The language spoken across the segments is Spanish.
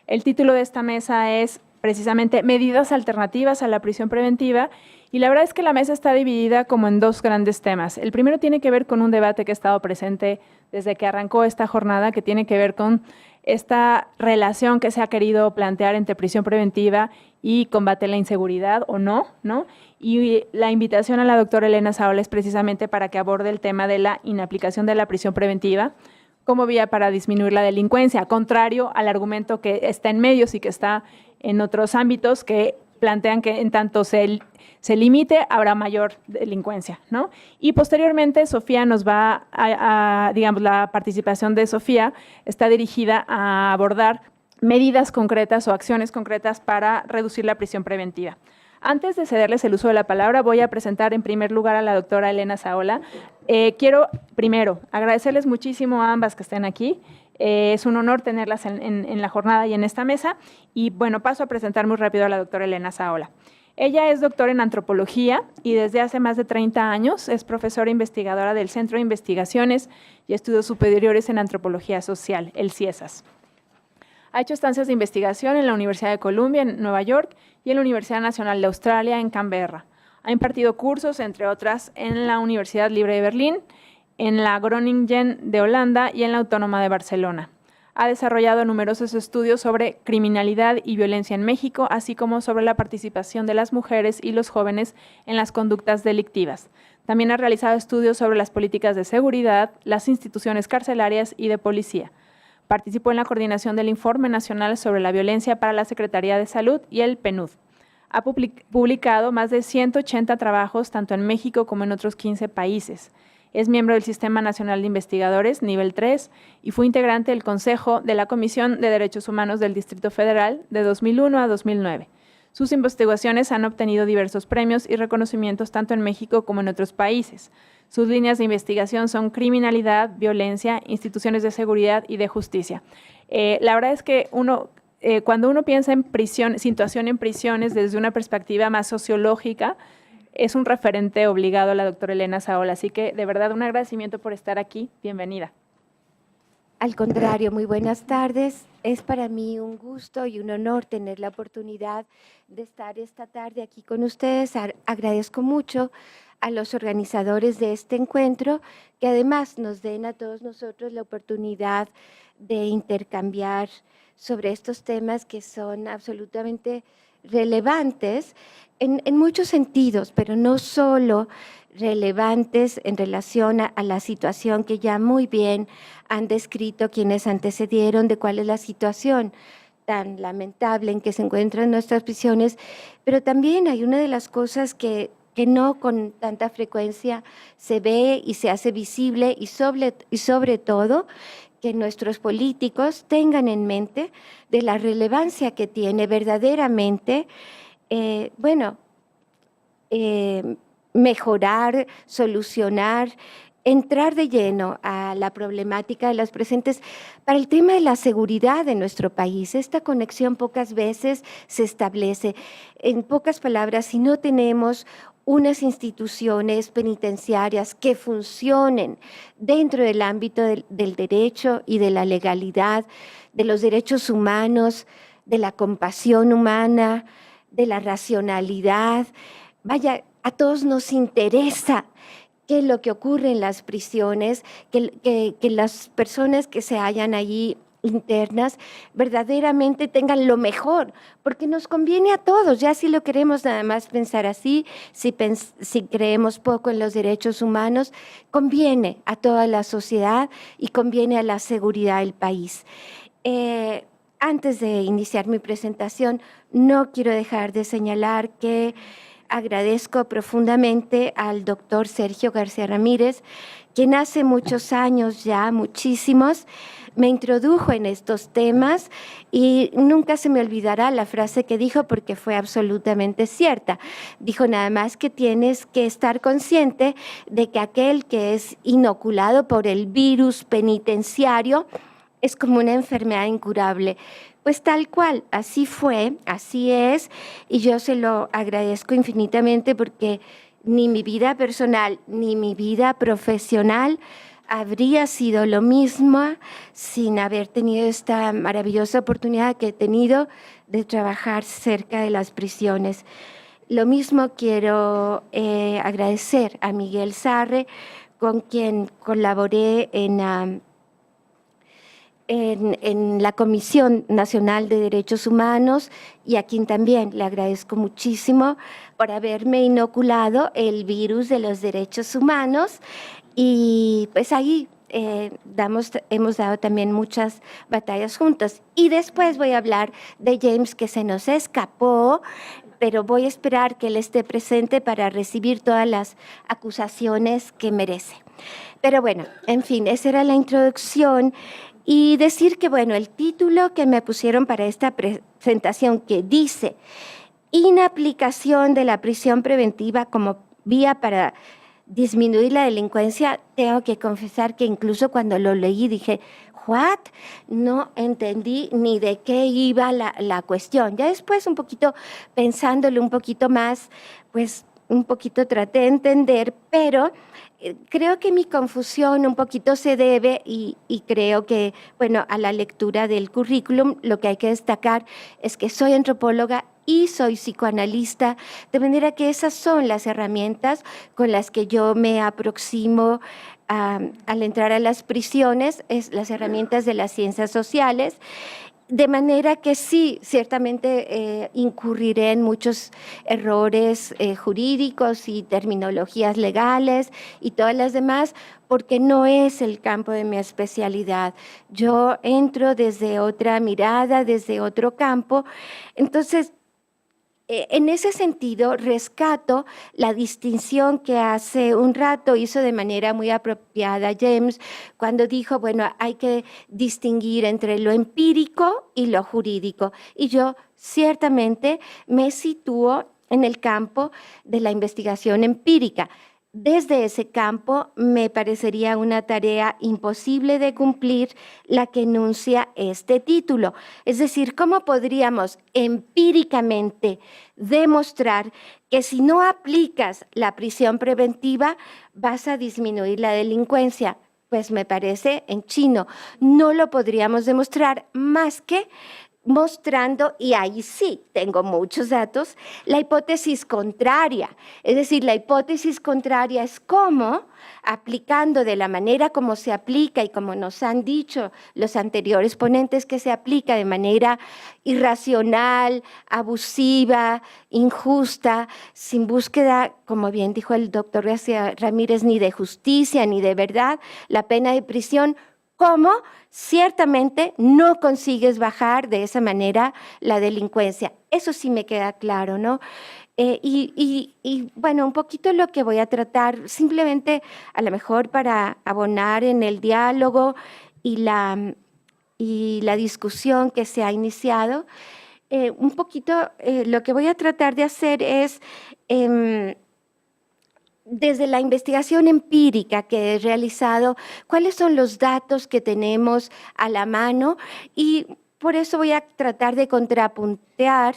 El título de esta mesa es precisamente Medidas alternativas a la prisión preventiva, y la verdad es que la mesa está dividida como en dos grandes temas. El primero tiene que ver con un debate que ha estado presente desde que arrancó esta jornada, que tiene que ver con esta relación que se ha querido plantear entre prisión preventiva y combate a la inseguridad o no, ¿no? Y la invitación a la doctora Elena Saola es precisamente para que aborde el tema de la inaplicación de la prisión preventiva como vía para disminuir la delincuencia, contrario al argumento que está en medios y que está en otros ámbitos que plantean que en tanto se limite, habrá mayor delincuencia, ¿no? Y posteriormente Sofía nos va digamos, la participación de Sofía está dirigida a abordar medidas concretas o acciones concretas para reducir la prisión preventiva. Antes de cederles el uso de la palabra, voy a presentar en primer lugar a la doctora Elena Saola. Quiero primero agradecerles muchísimo a ambas que estén aquí. Es un honor tenerlas en la jornada y en esta mesa. Y bueno, paso a presentar muy rápido a la doctora Elena Saola. Ella es doctora en antropología y desde hace más de 30 años es profesora investigadora del Centro de Investigaciones y Estudios Superiores en Antropología Social, el CIESAS. Ha hecho estancias de investigación en la Universidad de Columbia, en Nueva York, y en la Universidad Nacional de Australia, en Canberra. Ha impartido cursos, entre otras, en la Universidad Libre de Berlín, en la Groningen de Holanda y en la Autónoma de Barcelona. Ha desarrollado numerosos estudios sobre criminalidad y violencia en México, así como sobre la participación de las mujeres y los jóvenes en las conductas delictivas. También ha realizado estudios sobre las políticas de seguridad, las instituciones carcelarias y de policía. Participó en la coordinación del Informe Nacional sobre la Violencia para la Secretaría de Salud y el PNUD. Ha publicado más de 180 trabajos, tanto en México como en otros 15 países. Es miembro del Sistema Nacional de Investigadores, nivel 3, y fue integrante del Consejo de la Comisión de Derechos Humanos del Distrito Federal de 2001 a 2009. Sus investigaciones han obtenido diversos premios y reconocimientos tanto en México como en otros países. Sus líneas de investigación son criminalidad, violencia, instituciones de seguridad y de justicia. La verdad es que cuando uno piensa en situación en prisiones desde una perspectiva más sociológica, es un referente obligado a la doctora Elena Saola. Así que, de verdad, un agradecimiento por estar aquí. Bienvenida. Al contrario, muy buenas tardes. Es para mí un gusto y un honor tener la oportunidad de estar esta tarde aquí con ustedes. Agradezco mucho a los organizadores de este encuentro, que además nos den a todos nosotros la oportunidad de intercambiar sobre estos temas que son absolutamente relevantes en muchos sentidos, pero no solo relevantes en relación a la situación que ya muy bien han descrito quienes antecedieron de cuál es la situación tan lamentable en que se encuentran nuestras prisiones, pero también hay una de las cosas que no con tanta frecuencia se ve y se hace visible y sobre todo que nuestros políticos tengan en mente de la relevancia que tiene verdaderamente, mejorar, solucionar, entrar de lleno a la problemática de las presentes para el tema de la seguridad de nuestro país. Esta conexión pocas veces se establece. En pocas palabras, si no tenemos unas instituciones penitenciarias que funcionen dentro del ámbito del derecho y de la legalidad, de los derechos humanos, de la compasión humana, de la racionalidad. Vaya, a todos nos interesa qué es lo que ocurre en las prisiones, que las personas que se hallan allí internas verdaderamente tengan lo mejor, porque nos conviene a todos, ya si lo queremos nada más pensar así, si creemos poco en los derechos humanos, conviene a toda la sociedad y conviene a la seguridad del país. Antes de iniciar mi presentación, no quiero dejar de señalar que agradezco profundamente al doctor Sergio García Ramírez, quien hace muchos años ya, muchísimos, me introdujo en estos temas y nunca se me olvidará la frase que dijo porque fue absolutamente cierta. Dijo nada más que tienes que estar consciente de que aquel que es inoculado por el virus penitenciario es como una enfermedad incurable. Pues tal cual, así fue, así es, y yo se lo agradezco infinitamente porque ni mi vida personal ni mi vida profesional habría sido lo mismo sin haber tenido esta maravillosa oportunidad que he tenido de trabajar cerca de las prisiones. Lo mismo quiero agradecer a Miguel Sarre, con quien colaboré en la Comisión Nacional de Derechos Humanos, y a quien también le agradezco muchísimo por haberme inoculado el virus de los derechos humanos. Y pues ahí hemos dado también muchas batallas juntos. Y después voy a hablar de James, que se nos escapó, pero voy a esperar que él esté presente para recibir todas las acusaciones que merece. Pero bueno, en fin, esa era la introducción. Y decir que, bueno, el título que me pusieron para esta presentación, que dice inaplicación de la prisión preventiva como vía para disminuir la delincuencia, tengo que confesar que incluso cuando lo leí dije, ¿what? No entendí ni de qué iba la cuestión. Ya después, un poquito pensándolo un poquito más, pues un poquito traté de entender, pero creo que mi confusión un poquito se debe, y creo que, bueno, a la lectura del currículum, lo que hay que destacar es que soy antropóloga y soy psicoanalista, de manera que esas son las herramientas con las que yo me aproximo al entrar a las prisiones, es las herramientas de las ciencias sociales. De manera que sí, ciertamente incurriré en muchos errores jurídicos y terminologías legales y todas las demás, porque no es el campo de mi especialidad. Yo entro desde otra mirada, desde otro campo. Entonces, en ese sentido, rescato la distinción que hace un rato hizo de manera muy apropiada James, cuando dijo, bueno, hay que distinguir entre lo empírico y lo jurídico. Y yo ciertamente me sitúo en el campo de la investigación empírica. Desde ese campo me parecería una tarea imposible de cumplir la que enuncia este título. Es decir, ¿cómo podríamos empíricamente demostrar que si no aplicas la prisión preventiva vas a disminuir la delincuencia? Pues me parece en chino. No lo podríamos demostrar más que mostrando, y ahí sí tengo muchos datos, la hipótesis contraria. Es decir, la hipótesis contraria es cómo, aplicando de la manera como se aplica y como nos han dicho los anteriores ponentes que se aplica de manera irracional, abusiva, injusta, sin búsqueda, como bien dijo el doctor García Ramírez, ni de justicia ni de verdad, la pena de prisión, cómo ciertamente no consigues bajar de esa manera la delincuencia. Eso sí me queda claro, ¿no? Y bueno, un poquito lo que voy a tratar, simplemente a lo mejor para abonar en el diálogo y la discusión que se ha iniciado, un poquito lo que voy a tratar de hacer es desde la investigación empírica que he realizado, cuáles son los datos que tenemos a la mano, y por eso voy a tratar de contrapuntear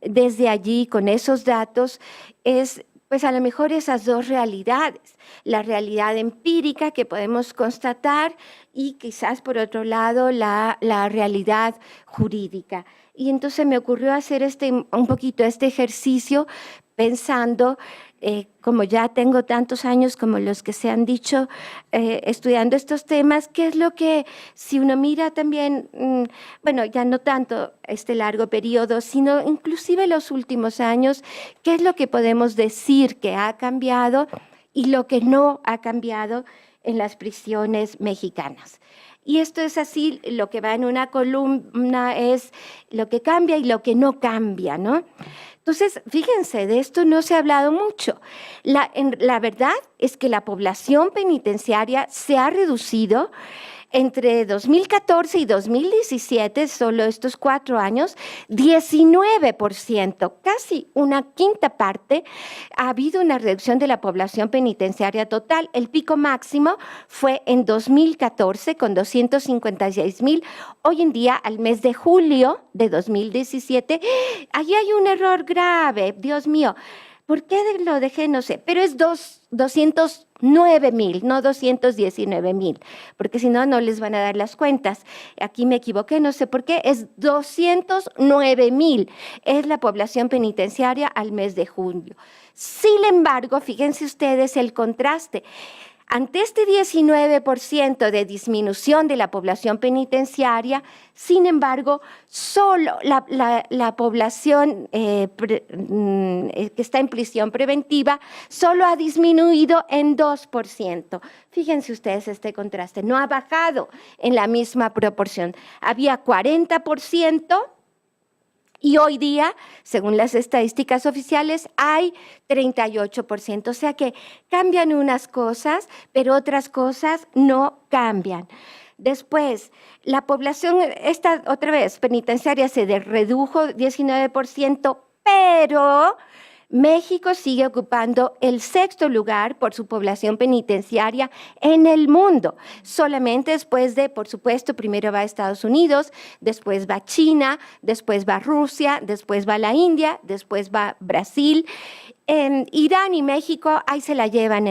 desde allí con esos datos, pues a lo mejor esas dos realidades, la realidad empírica que podemos constatar y quizás por otro lado la realidad jurídica. Y entonces me ocurrió hacer un poquito este ejercicio pensando, como ya tengo tantos años como los que se han dicho estudiando estos temas, qué es lo que, si uno mira también, bueno, ya no tanto este largo periodo, sino inclusive los últimos años, qué es lo que podemos decir que ha cambiado y lo que no ha cambiado en las prisiones mexicanas. Y esto es así, lo que va en una columna es lo que cambia y lo que no cambia, ¿no? Entonces, fíjense, de esto no se ha hablado mucho. La verdad es que la población penitenciaria se ha reducido entre 2014 y 2017, solo estos 4 años, 19%, casi una quinta parte, ha habido una reducción de la población penitenciaria total. El pico máximo fue en 2014 con 256,000. Hoy en día, al mes de julio de 2017, ahí hay un error grave, Dios mío. ¿Por qué lo dejé? No sé, pero es 2 209,000, no 219,000, porque si no, no les van a dar las cuentas. Aquí me equivoqué, no sé por qué, es 209,000, es la población penitenciaria al mes de junio. Sin embargo, fíjense ustedes el contraste. Ante este 19% de disminución de la población penitenciaria, sin embargo, solo la población que está en prisión preventiva solo ha disminuido en 2%. Fíjense ustedes este contraste, no ha bajado en la misma proporción. Había 40%. Y hoy día, según las estadísticas oficiales, hay 38%. O sea que cambian unas cosas, pero otras cosas no cambian. Después, la población, esta otra vez, penitenciaria se redujo 19%, pero México sigue ocupando el 6º lugar por su población penitenciaria en el mundo. Solamente después de, por supuesto, primero va Estados Unidos, después va China, después va Rusia, después va la India, después va Brasil. Irán y México ahí se la llevan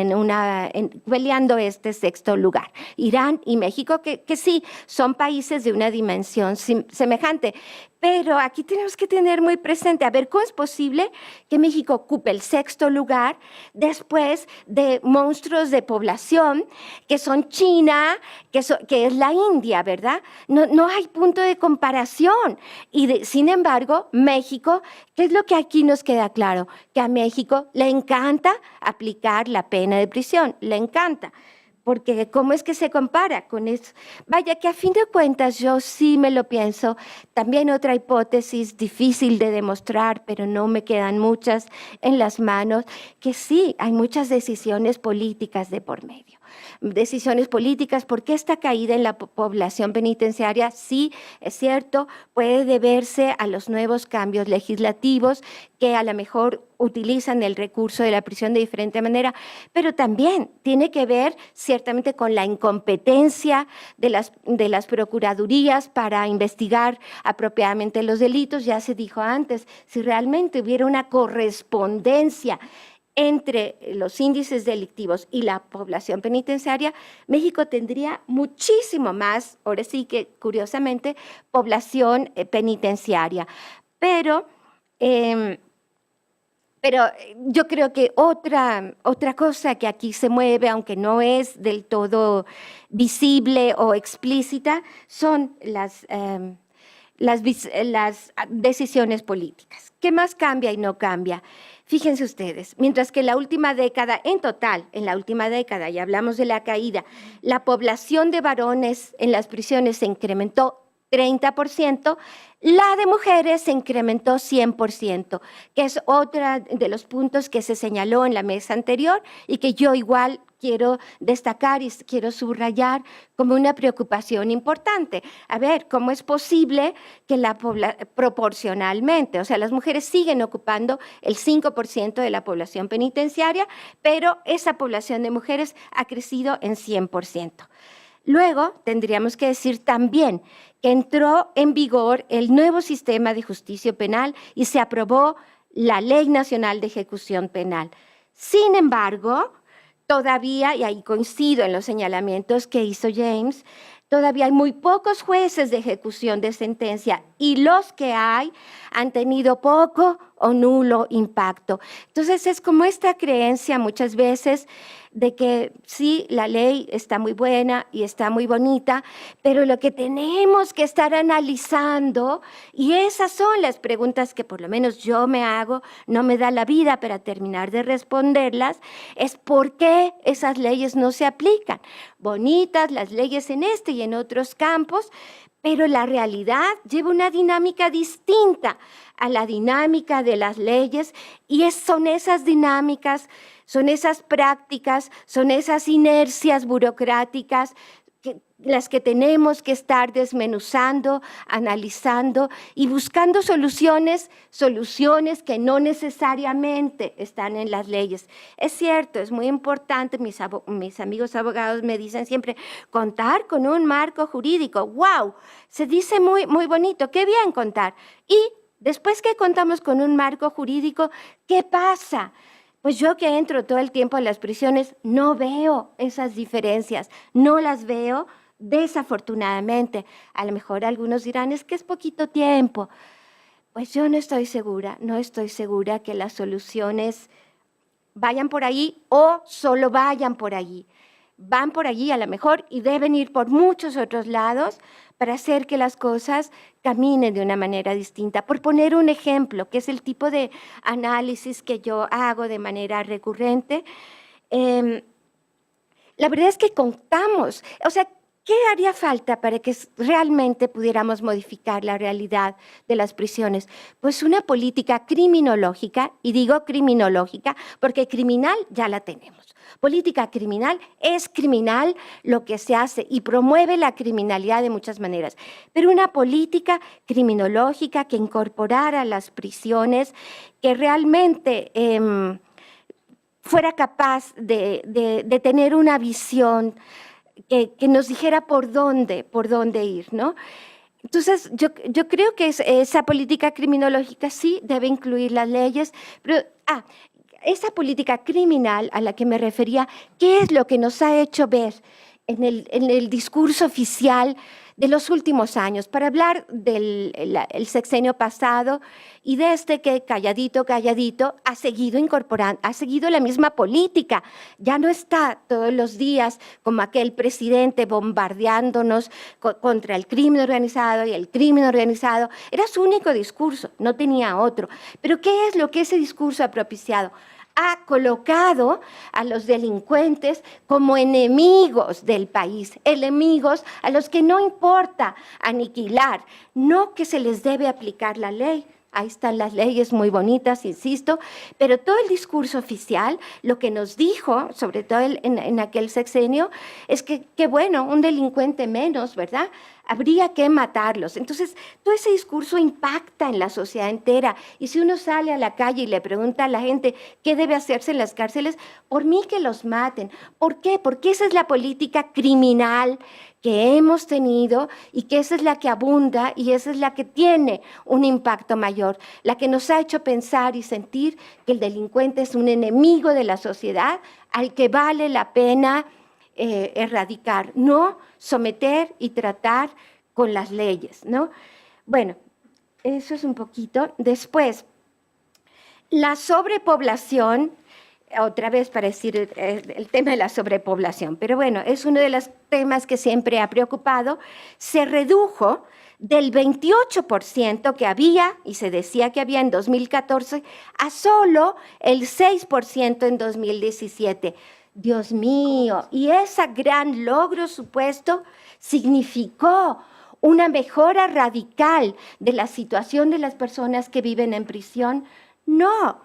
peleando este 6º lugar. Irán y México, que sí, son países de una dimensión semejante. Pero aquí tenemos que tener muy presente, a ver, ¿cómo es posible que México ocupe el 6º lugar después de monstruos de población que son China, que es la India, ¿verdad? No hay punto de comparación. Y sin embargo, México, ¿qué es lo que aquí nos queda claro? Que a México le encanta aplicar la pena de prisión, le encanta. Porque ¿cómo es que se compara con eso? Vaya, que a fin de cuentas yo sí me lo pienso. También otra hipótesis difícil de demostrar, pero no me quedan muchas en las manos, que sí, hay muchas decisiones políticas de por medio. Decisiones políticas, porque esta caída en la población penitenciaria, sí, es cierto, puede deberse a los nuevos cambios legislativos que a lo mejor utilizan el recurso de la prisión de diferente manera, pero también tiene que ver ciertamente con la incompetencia de las procuradurías para investigar apropiadamente los delitos. Ya se dijo antes, si realmente hubiera una correspondencia entre los índices delictivos y la población penitenciaria, México tendría muchísimo más, ahora sí que curiosamente, población penitenciaria. Pero yo creo que otra cosa que aquí se mueve, aunque no es del todo visible o explícita, son las decisiones políticas. ¿Qué más cambia y no cambia? Fíjense ustedes, mientras que en la última década, en total, en la última década, y hablamos de la caída, la población de varones en las prisiones se incrementó 30%, la de mujeres se incrementó 100%, que es otro de los puntos que se señaló en la mesa anterior y que yo igual quiero destacar y quiero subrayar como una preocupación importante. A ver, ¿cómo es posible que proporcionalmente, o sea, las mujeres siguen ocupando el 5% de la población penitenciaria, pero esa población de mujeres ha crecido en 100%? Luego, tendríamos que decir también que entró en vigor el nuevo sistema de justicia penal y se aprobó la Ley Nacional de Ejecución Penal. Sin embargo, todavía, y ahí coincido en los señalamientos que hizo James, todavía hay muy pocos jueces de ejecución de sentencia y los que hay han tenido poco o nulo impacto. Entonces es como esta creencia muchas veces de que sí, la ley está muy buena y está muy bonita, pero lo que tenemos que estar analizando, y esas son las preguntas que por lo menos yo me hago, no me da la vida para terminar de responderlas, es por qué esas leyes no se aplican. Bonitas las leyes en este y en otros campos, pero la realidad lleva una dinámica distinta a la dinámica de las leyes y son esas dinámicas, son esas prácticas, son esas inercias burocráticas las que tenemos que estar desmenuzando, analizando y buscando soluciones que no necesariamente están en las leyes. Es cierto, es muy importante, mis amigos abogados me dicen siempre, contar con un marco jurídico. ¡Wow! Se dice muy, muy bonito, qué bien contar. Y después que contamos con un marco jurídico, ¿qué pasa? Pues yo que entro todo el tiempo a las prisiones, no veo esas diferencias, no las veo desafortunadamente. A lo mejor algunos dirán, es que es poquito tiempo. Pues yo no estoy segura que las soluciones vayan por ahí o solo vayan por allí. Van por allí a lo mejor y deben ir por muchos otros lados para hacer que las cosas caminen de una manera distinta. Por poner un ejemplo, que es el tipo de análisis que yo hago de manera recurrente, la verdad es que contamos, o sea, ¿qué haría falta para que realmente pudiéramos modificar la realidad de las prisiones? Pues una política criminológica, y digo criminológica porque criminal ya la tenemos. Política criminal es criminal lo que se hace y promueve la criminalidad de muchas maneras, pero una política criminológica que incorporara las prisiones, que realmente fuera capaz de tener una visión que nos dijera por dónde ir, ¿no? Entonces, yo creo que esa política criminológica sí debe incluir las leyes, pero esa política criminal a la que me refería, ¿qué es lo que nos ha hecho ver en el discurso oficial de los últimos años? Para hablar del sexenio pasado y de este que calladito ha seguido incorporando, ha seguido la misma política. Ya no está todos los días como aquel presidente bombardeándonos contra el crimen organizado y el crimen organizado. Era su único discurso, no tenía otro. Pero ¿qué es lo que ese discurso ha propiciado? Ha colocado a los delincuentes como enemigos del país, enemigos a los que no importa aniquilar, no que se les debe aplicar la ley. Ahí están las leyes muy bonitas, insisto, pero todo el discurso oficial, lo que nos dijo, sobre todo en aquel sexenio, es que bueno, un delincuente menos, ¿verdad? Habría que matarlos. Entonces, todo ese discurso impacta en la sociedad entera. Y si uno sale a la calle y le pregunta a la gente qué debe hacerse en las cárceles, por mí que los maten. ¿Por qué? Porque esa es la política criminal que hemos tenido y que esa es la que abunda y esa es la que tiene un impacto mayor, la que nos ha hecho pensar y sentir que el delincuente es un enemigo de la sociedad al que vale la pena erradicar, no someter y tratar con las leyes, ¿no? Bueno, eso es un poquito. Después, la sobrepoblación, otra vez para decir el tema de la sobrepoblación, pero bueno, es uno de los temas que siempre ha preocupado, se redujo del 28% que había, y se decía que había en 2014, a solo el 6% en 2017. Dios mío, y ese gran logro supuesto significó una mejora radical de la situación de las personas que viven en prisión. No,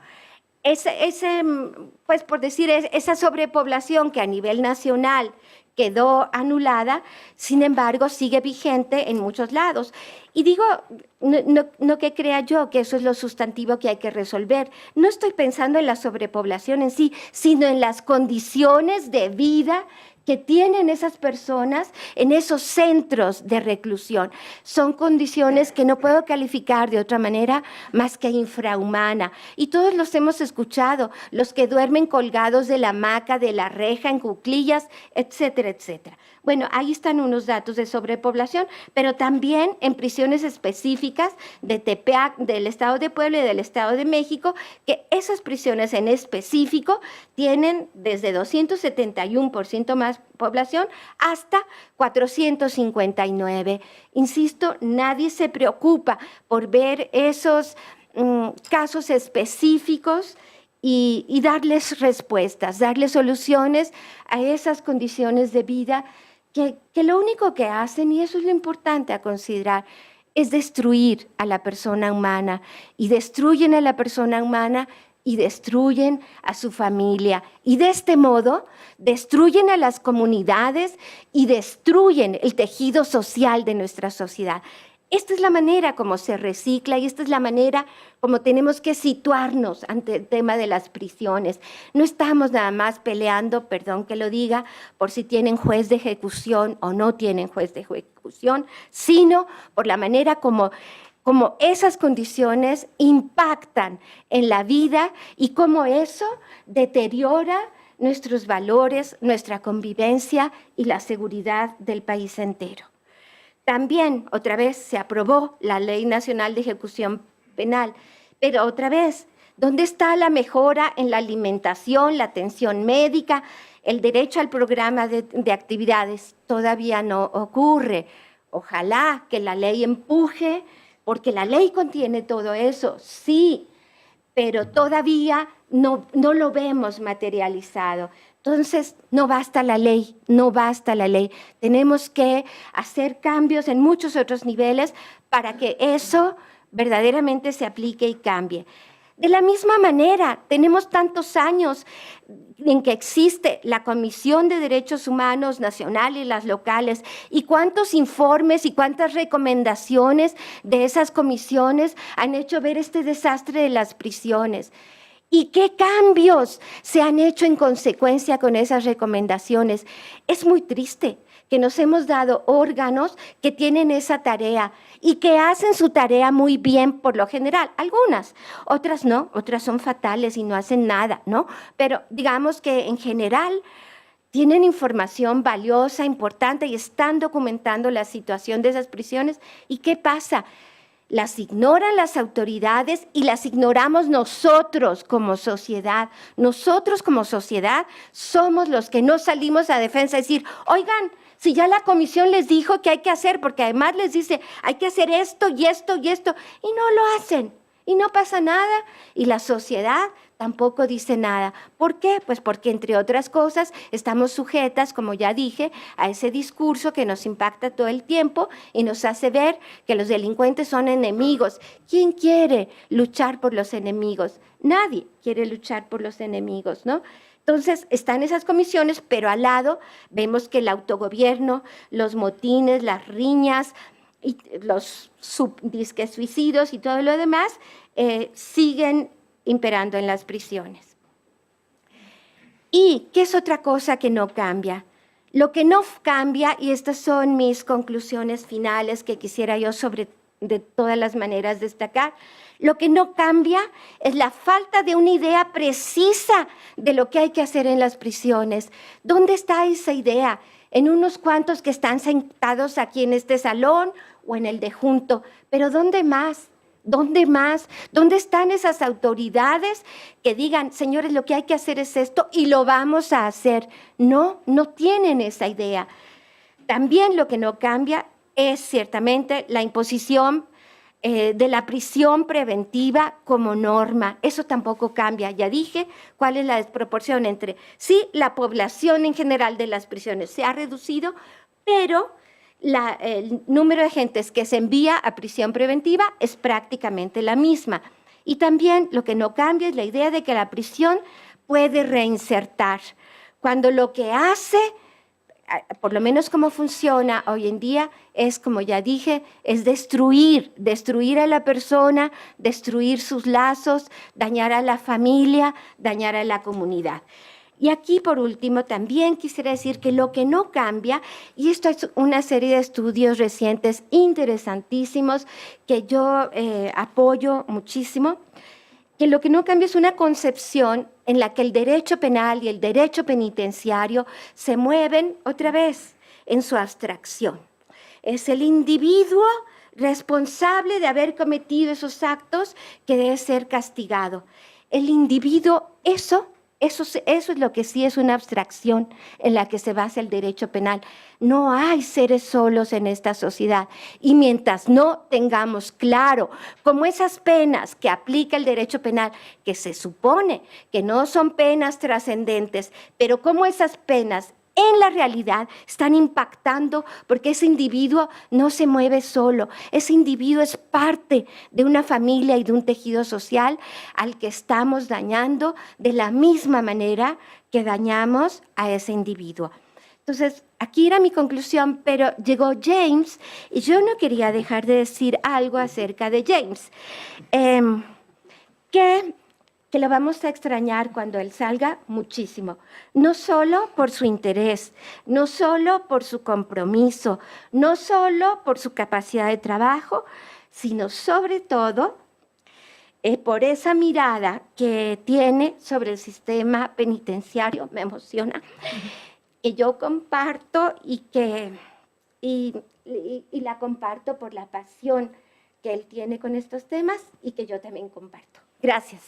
pues por decir, esa sobrepoblación que a nivel nacional quedó anulada, sin embargo, sigue vigente en muchos lados. Y digo, no que crea yo que eso es lo sustantivo que hay que resolver. No estoy pensando en la sobrepoblación en sí, sino en las condiciones de vida que tienen esas personas en esos centros de reclusión. Son condiciones que no puedo calificar de otra manera más que infrahumana. Y todos los hemos escuchado, los que duermen colgados de la hamaca, de la reja, en cuclillas, etcétera, etcétera. Bueno, ahí están unos datos de sobrepoblación, pero también en prisiones específicas de Tepeac, del Estado de Puebla y del Estado de México, que esas prisiones en específico tienen desde 271% más población hasta 459. Insisto, nadie se preocupa por ver esos casos específicos y darles respuestas, darles soluciones a esas condiciones de vida que lo único que hacen, y eso es lo importante a considerar, es destruir a la persona humana, y destruyen a la persona humana y destruyen a su familia. Y de este modo destruyen a las comunidades y destruyen el tejido social de nuestra sociedad. Esta es la manera como se recicla y esta es la manera como tenemos que situarnos ante el tema de las prisiones. No estamos nada más peleando, perdón que lo diga, por si tienen juez de ejecución o no tienen juez de ejecución, sino por la manera como cómo esas condiciones impactan en la vida y cómo eso deteriora nuestros valores, nuestra convivencia y la seguridad del país entero. También, otra vez, se aprobó la Ley Nacional de Ejecución Penal, pero otra vez, ¿dónde está la mejora en la alimentación, la atención médica, el derecho al programa de actividades? Todavía no ocurre. Ojalá que la ley empuje, porque la ley contiene todo eso, sí, pero todavía no lo vemos materializado. Entonces, no basta la ley, no basta la ley. Tenemos que hacer cambios en muchos otros niveles para que eso verdaderamente se aplique y cambie. De la misma manera, tenemos tantos años en que existe la Comisión de Derechos Humanos nacional y las locales, y cuántos informes y cuántas recomendaciones de esas comisiones han hecho ver este desastre de las prisiones. ¿Y qué cambios se han hecho en consecuencia con esas recomendaciones? Es muy triste que nos hemos dado órganos que tienen esa tarea y que hacen su tarea muy bien por lo general. Algunas, otras no, otras son fatales y no hacen nada, ¿no? Pero digamos que en general tienen información valiosa, importante y están documentando la situación de esas prisiones. ¿Y qué pasa? Las ignoran las autoridades y las ignoramos nosotros como sociedad. Nosotros como sociedad somos los que no salimos a defensa, decir, oigan, si ya la comisión les dijo que hay que hacer, porque además les dice, hay que hacer esto y esto y esto, y no lo hacen, y no pasa nada, y la sociedad tampoco dice nada. ¿Por qué? Pues porque, entre otras cosas, estamos sujetas, como ya dije, a ese discurso que nos impacta todo el tiempo y nos hace ver que los delincuentes son enemigos. ¿Quién quiere luchar por los enemigos? Nadie quiere luchar por los enemigos, ¿no? Entonces, están esas comisiones, pero al lado vemos que el autogobierno, los motines, las riñas, y los disque suicidios y todo lo demás siguen imperando en las prisiones. ¿Y qué es otra cosa que no cambia? Lo que no cambia, y estas son mis conclusiones finales que quisiera yo de todas las maneras destacar, lo que no cambia es la falta de una idea precisa de lo que hay que hacer en las prisiones. ¿Dónde está esa idea? En unos cuantos que están sentados aquí en este salón o en el de junto, pero ¿dónde más? ¿Dónde más? ¿Dónde están esas autoridades que digan, señores, lo que hay que hacer es esto y lo vamos a hacer? No, no tienen esa idea. También lo que no cambia es ciertamente la imposición de la prisión preventiva como norma. Eso tampoco cambia. Ya dije cuál es la desproporción entre, sí, la población en general de las prisiones se ha reducido, pero el número de gentes que se envía a prisión preventiva es prácticamente la misma. Y también lo que no cambia es la idea de que la prisión puede reinsertar, cuando lo que hace, por lo menos como funciona hoy en día, es, como ya dije, es destruir a la persona, destruir sus lazos, dañar a la familia, dañar a la comunidad. Y aquí, por último, también quisiera decir que lo que no cambia, y esto es una serie de estudios recientes interesantísimos que yo apoyo muchísimo, que lo que no cambia es una concepción en la que el derecho penal y el derecho penitenciario se mueven otra vez en su abstracción. Es el individuo responsable de haber cometido esos actos que debe ser castigado. El individuo, eso es lo que sí es una abstracción en la que se basa el derecho penal. No hay seres solos en esta sociedad. Y mientras no tengamos claro cómo esas penas que aplica el derecho penal, que se supone que no son penas trascendentes, pero cómo esas penas en la realidad están impactando, porque ese individuo no se mueve solo, ese individuo es parte de una familia y de un tejido social al que estamos dañando de la misma manera que dañamos a ese individuo. Entonces, aquí era mi conclusión, pero llegó James y yo no quería dejar de decir algo acerca de James, que lo vamos a extrañar cuando él salga muchísimo, no solo por su interés, no solo por su compromiso, no solo por su capacidad de trabajo, sino sobre todo por esa mirada que tiene sobre el sistema penitenciario, me emociona, que yo comparto y la comparto por la pasión que él tiene con estos temas y que yo también comparto. Gracias.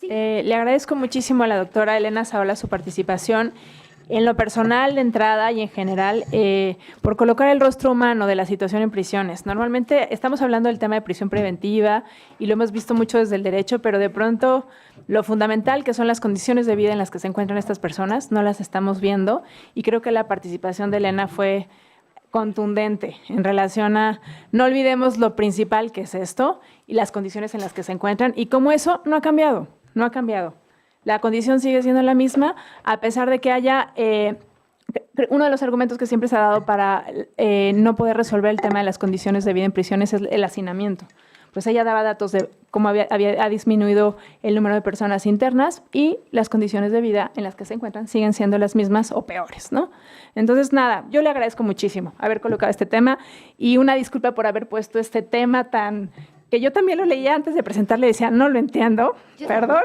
Le agradezco muchísimo a la doctora Elena Zavala su participación, en lo personal de entrada y en general, por colocar el rostro humano de la situación en prisiones. Normalmente estamos hablando del tema de prisión preventiva y lo hemos visto mucho desde el derecho, pero de pronto lo fundamental que son las condiciones de vida en las que se encuentran estas personas no las estamos viendo, y creo que la participación de Elena fue contundente en relación a no olvidemos lo principal que es esto y las condiciones en las que se encuentran y cómo eso no ha cambiado. No ha cambiado. La condición sigue siendo la misma, a pesar de que haya, uno de los argumentos que siempre se ha dado para no poder resolver el tema de las condiciones de vida en prisiones es el hacinamiento. Pues ella daba datos de cómo ha disminuido el número de personas internas y las condiciones de vida en las que se encuentran siguen siendo las mismas o peores, ¿no? Entonces, nada, yo le agradezco muchísimo haber colocado este tema y una disculpa por haber puesto este tema tan... que yo también lo leía antes de presentarle, decía, no lo entiendo, perdón,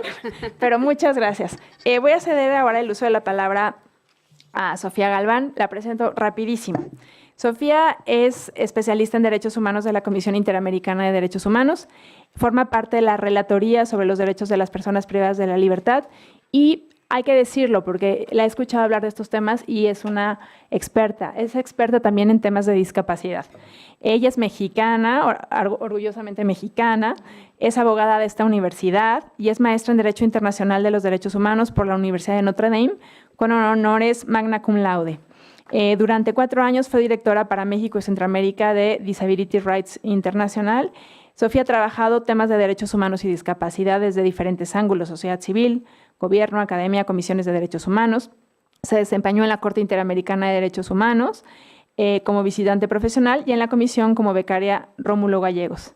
pero muchas gracias. Voy a ceder ahora el uso de la palabra a Sofía Galván, la presento rapidísimo. Sofía es especialista en Derechos Humanos de la Comisión Interamericana de Derechos Humanos, forma parte de la Relatoría sobre los Derechos de las Personas Privadas de la Libertad y hay que decirlo porque la he escuchado hablar de estos temas y es una experta. Es experta también en temas de discapacidad. Ella es mexicana, orgullosamente mexicana, es abogada de esta universidad y es maestra en Derecho Internacional de los Derechos Humanos por la Universidad de Notre Dame, con honores magna cum laude. Durante 4 años fue directora para México y Centroamérica de Disability Rights International. Sofía ha trabajado temas de derechos humanos y discapacidad desde diferentes ángulos, sociedad civil, gobierno, academia, comisiones de derechos humanos. Se desempeñó en la Corte Interamericana de Derechos Humanos como visitante profesional y en la comisión como becaria Rómulo Gallegos.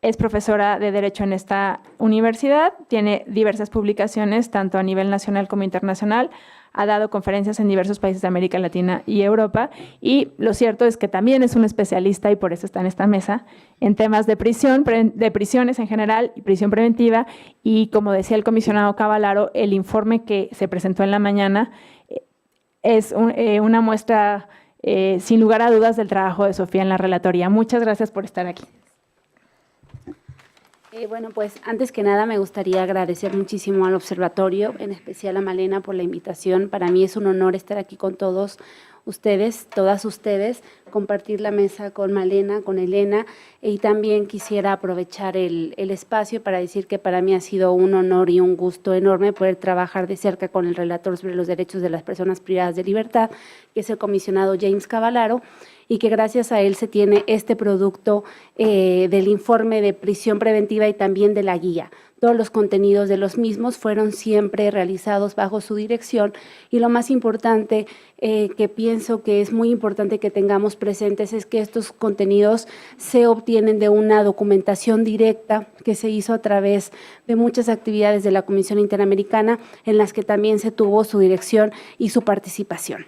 Es profesora de Derecho en esta universidad, tiene diversas publicaciones, tanto a nivel nacional como internacional, ha dado conferencias en diversos países de América Latina y Europa, y lo cierto es que también es un especialista, y por eso está en esta mesa, en temas de prisión, de prisiones en general, y prisión preventiva, y como decía el comisionado Cavallaro, el informe que se presentó en la mañana es una muestra, sin lugar a dudas, del trabajo de Sofía en la relatoría. Muchas gracias por estar aquí. Bueno, pues antes que nada me gustaría agradecer muchísimo al observatorio, en especial a Malena por la invitación. Para mí es un honor estar aquí con todos ustedes, todas ustedes, compartir la mesa con Malena, con Elena, y también quisiera aprovechar el espacio para decir que para mí ha sido un honor y un gusto enorme poder trabajar de cerca con el relator sobre los derechos de las personas privadas de libertad, que es el comisionado James Cavallaro, y que gracias a él se tiene este producto del informe de prisión preventiva y también de la guía. Todos los contenidos de los mismos fueron siempre realizados bajo su dirección y lo más importante que pienso que es muy importante que tengamos presentes es que estos contenidos se obtienen de una documentación directa que se hizo a través de muchas actividades de la Comisión Interamericana en las que también se tuvo su dirección y su participación.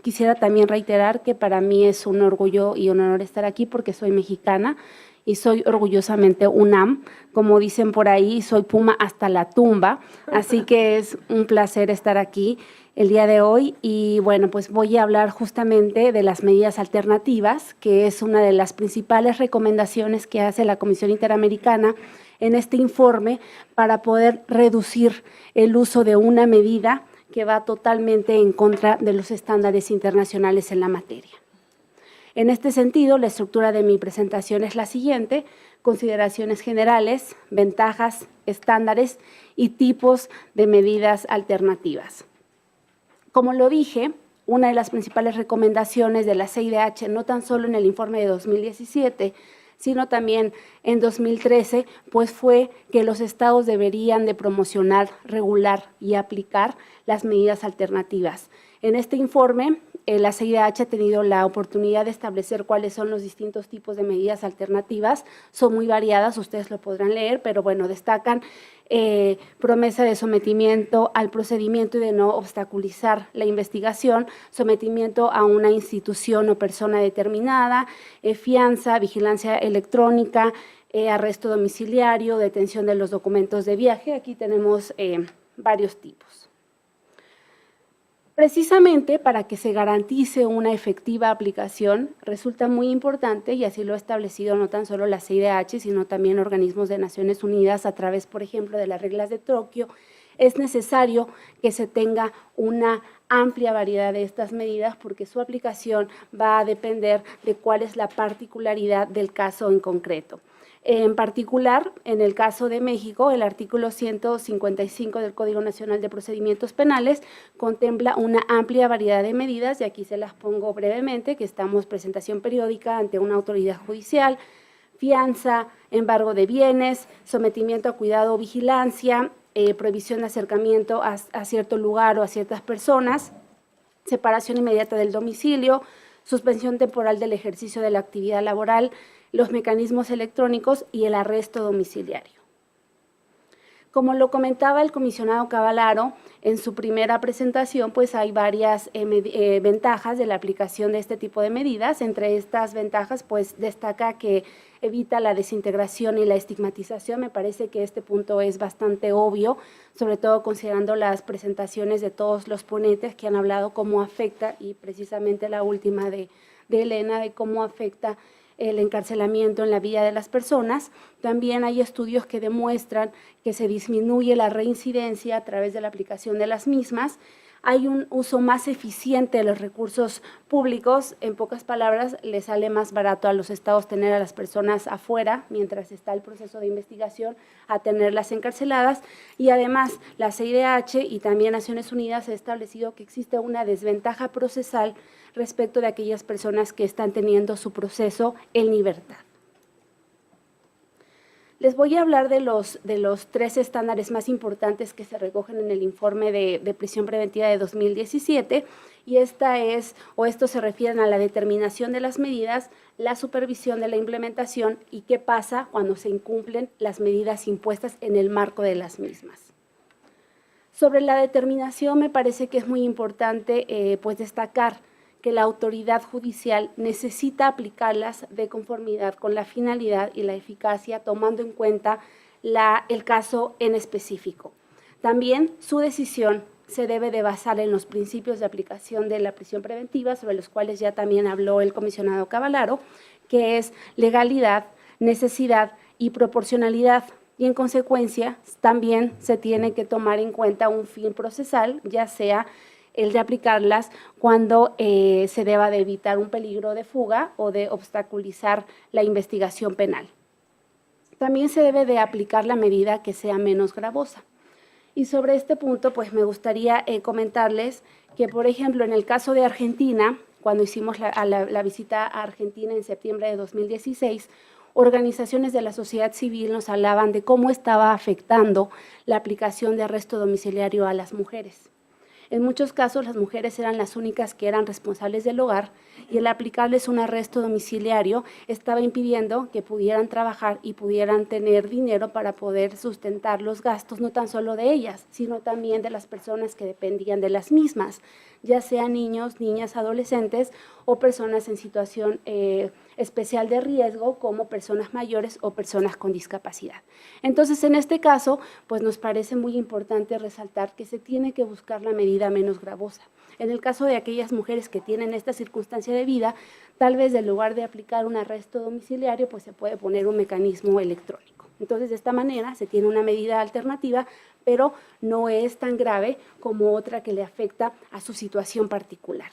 Quisiera también reiterar que para mí es un orgullo y un honor estar aquí porque soy mexicana y soy orgullosamente UNAM, como dicen por ahí, soy Puma hasta la tumba, así que es un placer estar aquí el día de hoy y bueno, pues voy a hablar justamente de las medidas alternativas, que es una de las principales recomendaciones que hace la Comisión Interamericana en este informe para poder reducir el uso de una medida que va totalmente en contra de los estándares internacionales en la materia. En este sentido, la estructura de mi presentación es la siguiente: consideraciones generales, ventajas, estándares y tipos de medidas alternativas. Como lo dije, una de las principales recomendaciones de la CIDH, no tan solo en el informe de 2017, sino también en 2013, pues fue que los estados deberían de promocionar, regular y aplicar las medidas alternativas. En este informe la CIDH ha tenido la oportunidad de establecer cuáles son los distintos tipos de medidas alternativas. Son muy variadas, ustedes lo podrán leer, pero bueno, destacan promesa de sometimiento al procedimiento y de no obstaculizar la investigación, sometimiento a una institución o persona determinada, fianza, vigilancia electrónica, arresto domiciliario, detención de los documentos de viaje. Aquí tenemos varios tipos. Precisamente para que se garantice una efectiva aplicación, resulta muy importante, y así lo ha establecido no tan solo la CIDH, sino también organismos de Naciones Unidas a través, por ejemplo, de las reglas de Tokio, es necesario que se tenga una amplia variedad de estas medidas porque su aplicación va a depender de cuál es la particularidad del caso en concreto. En particular, en el caso de México, el artículo 155 del Código Nacional de Procedimientos Penales contempla una amplia variedad de medidas, y aquí se las pongo brevemente, que estamos presentación periódica ante una autoridad judicial, fianza, embargo de bienes, sometimiento a cuidado o vigilancia, prohibición de acercamiento a cierto lugar o a ciertas personas, separación inmediata del domicilio, suspensión temporal del ejercicio de la actividad laboral, los mecanismos electrónicos y el arresto domiciliario. Como lo comentaba el comisionado Cavallaro en su primera presentación, pues hay varias ventajas de la aplicación de este tipo de medidas. Entre estas ventajas, pues destaca que evita la desintegración y la estigmatización. Me parece que este punto es bastante obvio, sobre todo considerando las presentaciones de todos los ponentes que han hablado cómo afecta, y precisamente la última de Elena, de cómo afecta el encarcelamiento en la vida de las personas. También hay estudios que demuestran que se disminuye la reincidencia a través de la aplicación de las mismas. Hay un uso más eficiente de los recursos públicos. En pocas palabras, le sale más barato a los estados tener a las personas afuera mientras está el proceso de investigación a tenerlas encarceladas. Y además, la CIDH y también Naciones Unidas ha establecido que existe una desventaja procesal respecto de aquellas personas que están teniendo su proceso en libertad. Les voy a hablar de los 3 estándares más importantes que se recogen en el informe de prisión preventiva de 2017, y estos se refieren a la determinación de las medidas, la supervisión de la implementación y qué pasa cuando se incumplen las medidas impuestas en el marco de las mismas. Sobre la determinación, me parece que es muy importante pues destacar que la autoridad judicial necesita aplicarlas de conformidad con la finalidad y la eficacia, tomando en cuenta el caso en específico. También su decisión se debe de basar en los principios de aplicación de la prisión preventiva, sobre los cuales ya también habló el comisionado Cavallaro, que es legalidad, necesidad y proporcionalidad. Y en consecuencia, también se tiene que tomar en cuenta un fin procesal, ya sea el de aplicarlas cuando se deba de evitar un peligro de fuga o de obstaculizar la investigación penal. También se debe de aplicar la medida que sea menos gravosa. Y sobre este punto, pues me gustaría comentarles que, por ejemplo, en el caso de Argentina, cuando hicimos la visita a Argentina en septiembre de 2016, organizaciones de la sociedad civil nos hablaban de cómo estaba afectando la aplicación de arresto domiciliario a las mujeres. En muchos casos, las mujeres eran las únicas que eran responsables del hogar, y el aplicarles un arresto domiciliario estaba impidiendo que pudieran trabajar y pudieran tener dinero para poder sustentar los gastos, no tan solo de ellas, sino también de las personas que dependían de las mismas, ya sean niños, niñas, adolescentes o personas en situación especial de riesgo, como personas mayores o personas con discapacidad. Entonces, en este caso, pues nos parece muy importante resaltar que se tiene que buscar la medida menos gravosa. En el caso de aquellas mujeres que tienen esta circunstancia de vida, tal vez en lugar de aplicar un arresto domiciliario, pues se puede poner un mecanismo electrónico. Entonces, de esta manera se tiene una medida alternativa, pero no es tan grave como otra que le afecta a su situación particular.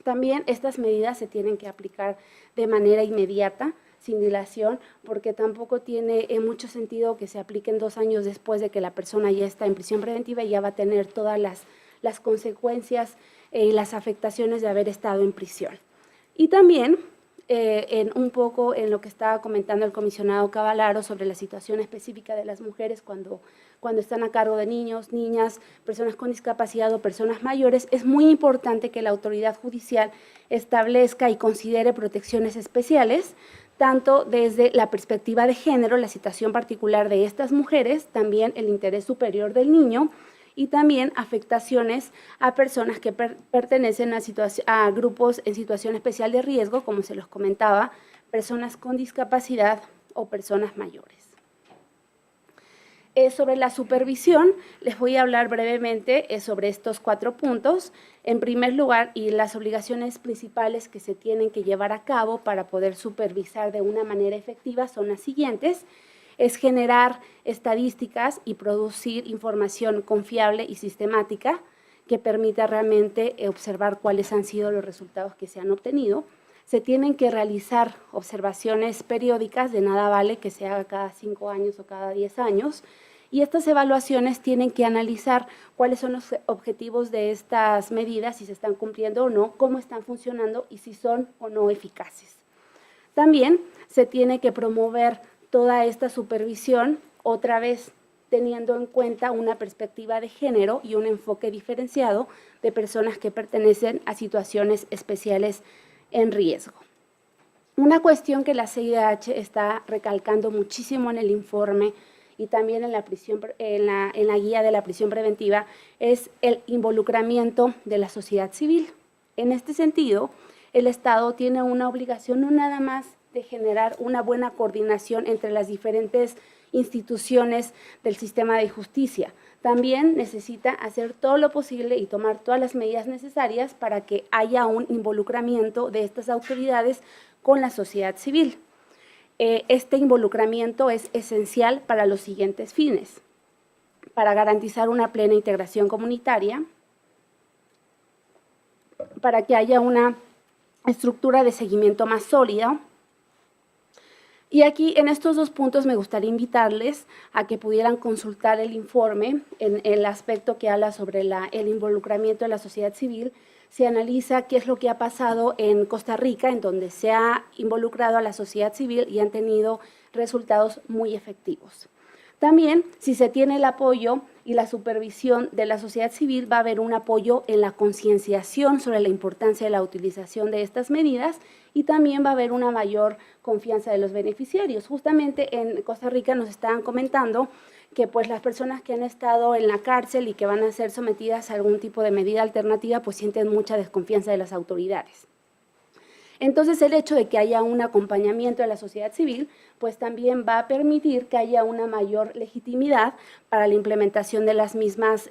También estas medidas se tienen que aplicar de manera inmediata, sin dilación, porque tampoco tiene mucho sentido que se apliquen 2 años después de que la persona ya está en prisión preventiva y ya va a tener todas las consecuencias y las afectaciones de haber estado en prisión. Y también un poco en lo que estaba comentando el comisionado Cavallaro sobre la situación específica de las mujeres cuando están a cargo de niños, niñas, personas con discapacidad o personas mayores. Es muy importante que la autoridad judicial establezca y considere protecciones especiales, tanto desde la perspectiva de género, la situación particular de estas mujeres, también el interés superior del niño, y también afectaciones a personas que pertenecen a grupos en situación especial de riesgo, como se los comentaba, personas con discapacidad o personas mayores. Sobre la supervisión, les voy a hablar brevemente sobre estos 4 puntos. En primer lugar, y las obligaciones principales que se tienen que llevar a cabo para poder supervisar de una manera efectiva son las siguientes: es generar estadísticas y producir información confiable y sistemática que permita realmente observar cuáles han sido los resultados que se han obtenido. Se tienen que realizar observaciones periódicas, de nada vale que se haga cada 5 años o cada 10 años, y estas evaluaciones tienen que analizar cuáles son los objetivos de estas medidas, si se están cumpliendo o no, cómo están funcionando y si son o no eficaces. También se tiene que promover toda esta supervisión, otra vez teniendo en cuenta una perspectiva de género y un enfoque diferenciado de personas que pertenecen a situaciones especiales en riesgo. Una cuestión que la CIDH está recalcando muchísimo en el informe y también en la guía de la prisión preventiva es el involucramiento de la sociedad civil. En este sentido, el Estado tiene una obligación no nada más de generar una buena coordinación entre las diferentes instituciones del sistema de justicia. También necesita hacer todo lo posible y tomar todas las medidas necesarias para que haya un involucramiento de estas autoridades con la sociedad civil. Este involucramiento es esencial para los siguientes fines: para garantizar una plena integración comunitaria, para que haya una estructura de seguimiento más sólida. Y aquí, en estos 2 puntos, me gustaría invitarles a que pudieran consultar el informe en el aspecto que habla sobre el involucramiento de la sociedad civil. Se analiza qué es lo que ha pasado en Costa Rica, en donde se ha involucrado a la sociedad civil y han tenido resultados muy efectivos. También, si se tiene el apoyo y la supervisión de la sociedad civil, va a haber un apoyo en la concienciación sobre la importancia de la utilización de estas medidas y también va a haber una mayor confianza de los beneficiarios. Justamente en Costa Rica nos estaban comentando que pues las personas que han estado en la cárcel y que van a ser sometidas a algún tipo de medida alternativa pues sienten mucha desconfianza de las autoridades. Entonces, el hecho de que haya un acompañamiento de la sociedad civil, pues también va a permitir que haya una mayor legitimidad para la implementación de las mismas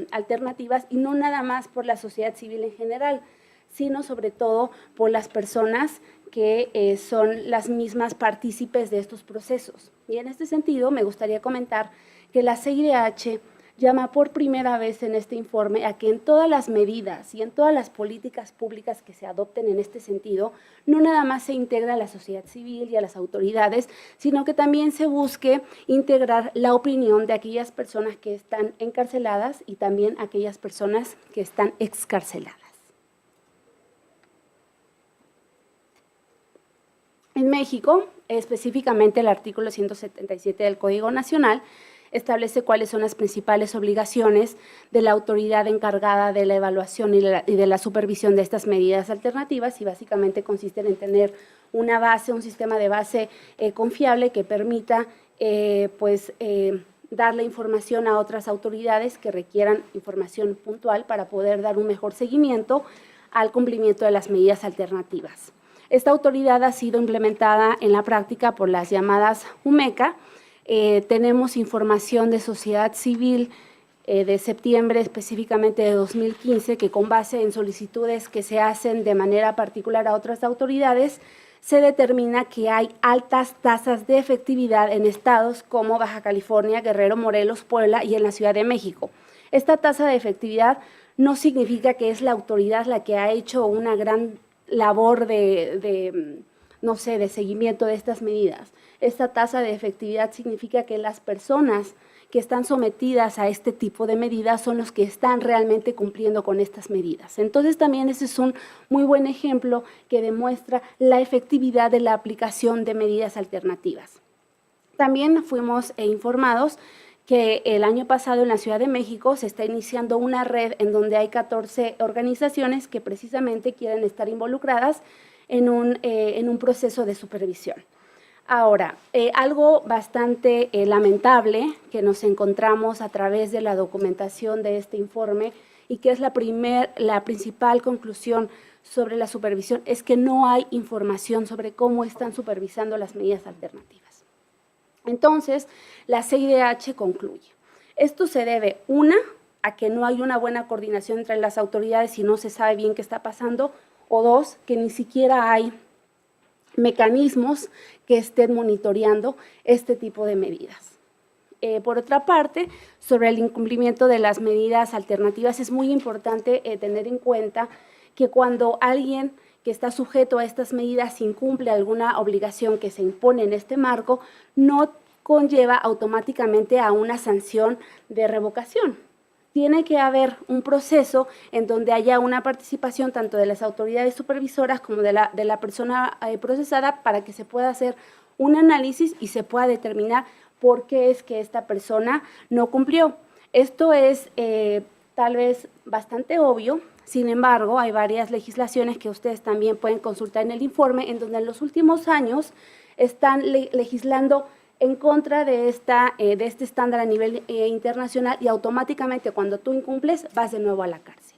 alternativas, y no nada más por la sociedad civil en general, sino sobre todo por las personas que son las mismas partícipes de estos procesos. Y en este sentido, me gustaría comentar que la CIDH llama por primera vez en este informe a que en todas las medidas y en todas las políticas públicas que se adopten en este sentido, no nada más se integra a la sociedad civil y a las autoridades, sino que también se busque integrar la opinión de aquellas personas que están encarceladas y también aquellas personas que están excarceladas. En México, específicamente el artículo 177 del Código Nacional, establece cuáles son las principales obligaciones de la autoridad encargada de la evaluación y de la supervisión de estas medidas alternativas, y básicamente consisten en tener una base, un sistema de base confiable que permita darle información a otras autoridades que requieran información puntual para poder dar un mejor seguimiento al cumplimiento de las medidas alternativas. Esta autoridad ha sido implementada en la práctica por las llamadas UMECA. Tenemos información de sociedad civil de septiembre específicamente de 2015, que con base en solicitudes que se hacen de manera particular a otras autoridades, se determina que hay altas tasas de efectividad en estados como Baja California, Guerrero, Morelos, Puebla y en la Ciudad de México. Esta tasa de efectividad no significa que es la autoridad la que ha hecho una gran labor de seguimiento de estas medidas. Esta tasa de efectividad significa que las personas que están sometidas a este tipo de medidas son los que están realmente cumpliendo con estas medidas. Entonces también ese es un muy buen ejemplo que demuestra la efectividad de la aplicación de medidas alternativas. También fuimos informados que el año pasado en la Ciudad de México se está iniciando una red en donde hay 14 organizaciones que precisamente quieren estar involucradas en un proceso de supervisión. Ahora, algo bastante lamentable que nos encontramos a través de la documentación de este informe y que es la principal conclusión sobre la supervisión es que no hay información sobre cómo están supervisando las medidas alternativas. Entonces, la CIDH concluye. Esto se debe, a que no hay una buena coordinación entre las autoridades y no se sabe bien qué está pasando, o dos, que ni siquiera hay mecanismos que estén monitoreando este tipo de medidas. Por otra parte, sobre el incumplimiento de las medidas alternativas, es muy importante tener en cuenta que cuando alguien que está sujeto a estas medidas incumple alguna obligación que se impone en este marco, no conlleva automáticamente a una sanción de revocación. Tiene que haber un proceso en donde haya una participación tanto de las autoridades supervisoras como de la persona procesada para que se pueda hacer un análisis y se pueda determinar por qué es que esta persona no cumplió. Esto es tal vez bastante obvio. Sin embargo, hay varias legislaciones que ustedes también pueden consultar en el informe, en donde en los últimos años están legislando en contra de este estándar a nivel internacional y automáticamente cuando tú incumples vas de nuevo a la cárcel.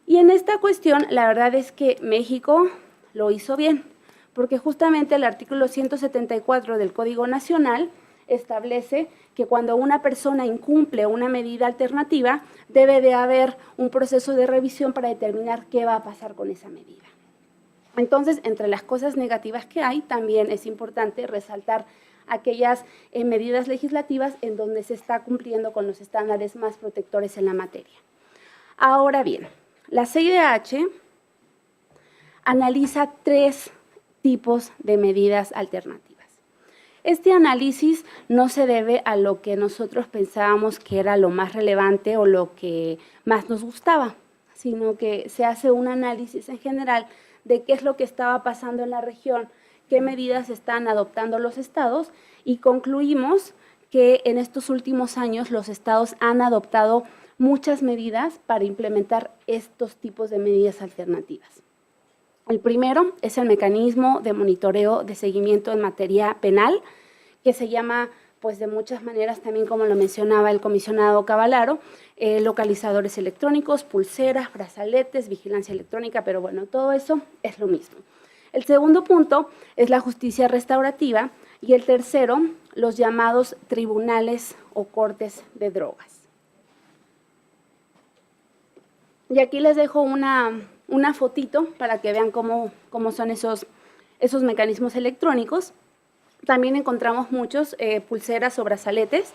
Y en esta cuestión, la verdad es que México lo hizo bien, porque justamente el artículo 174 del Código Nacional establece que cuando una persona incumple una medida alternativa, debe de haber un proceso de revisión para determinar qué va a pasar con esa medida. Entonces, entre las cosas negativas que hay, también es importante resaltar aquellas medidas legislativas en donde se está cumpliendo con los estándares más protectores en la materia. Ahora bien, la CIDH analiza 3 tipos de medidas alternativas. Este análisis no se debe a lo que nosotros pensábamos que era lo más relevante o lo que más nos gustaba, sino que se hace un análisis en general de qué es lo que estaba pasando en la región, qué medidas están adoptando los estados y concluimos que en estos últimos años los estados han adoptado muchas medidas para implementar estos tipos de medidas alternativas. El primero es el mecanismo de monitoreo de seguimiento en materia penal, que se llama, pues de muchas maneras, también como lo mencionaba el comisionado Cavallaro, localizadores electrónicos, pulseras, brazaletes, vigilancia electrónica, pero bueno, todo eso es lo mismo. El segundo punto es la justicia restaurativa y el tercero, los llamados tribunales o cortes de drogas. Y aquí les dejo una fotito para que vean cómo son esos mecanismos electrónicos. También encontramos muchos pulseras o brazaletes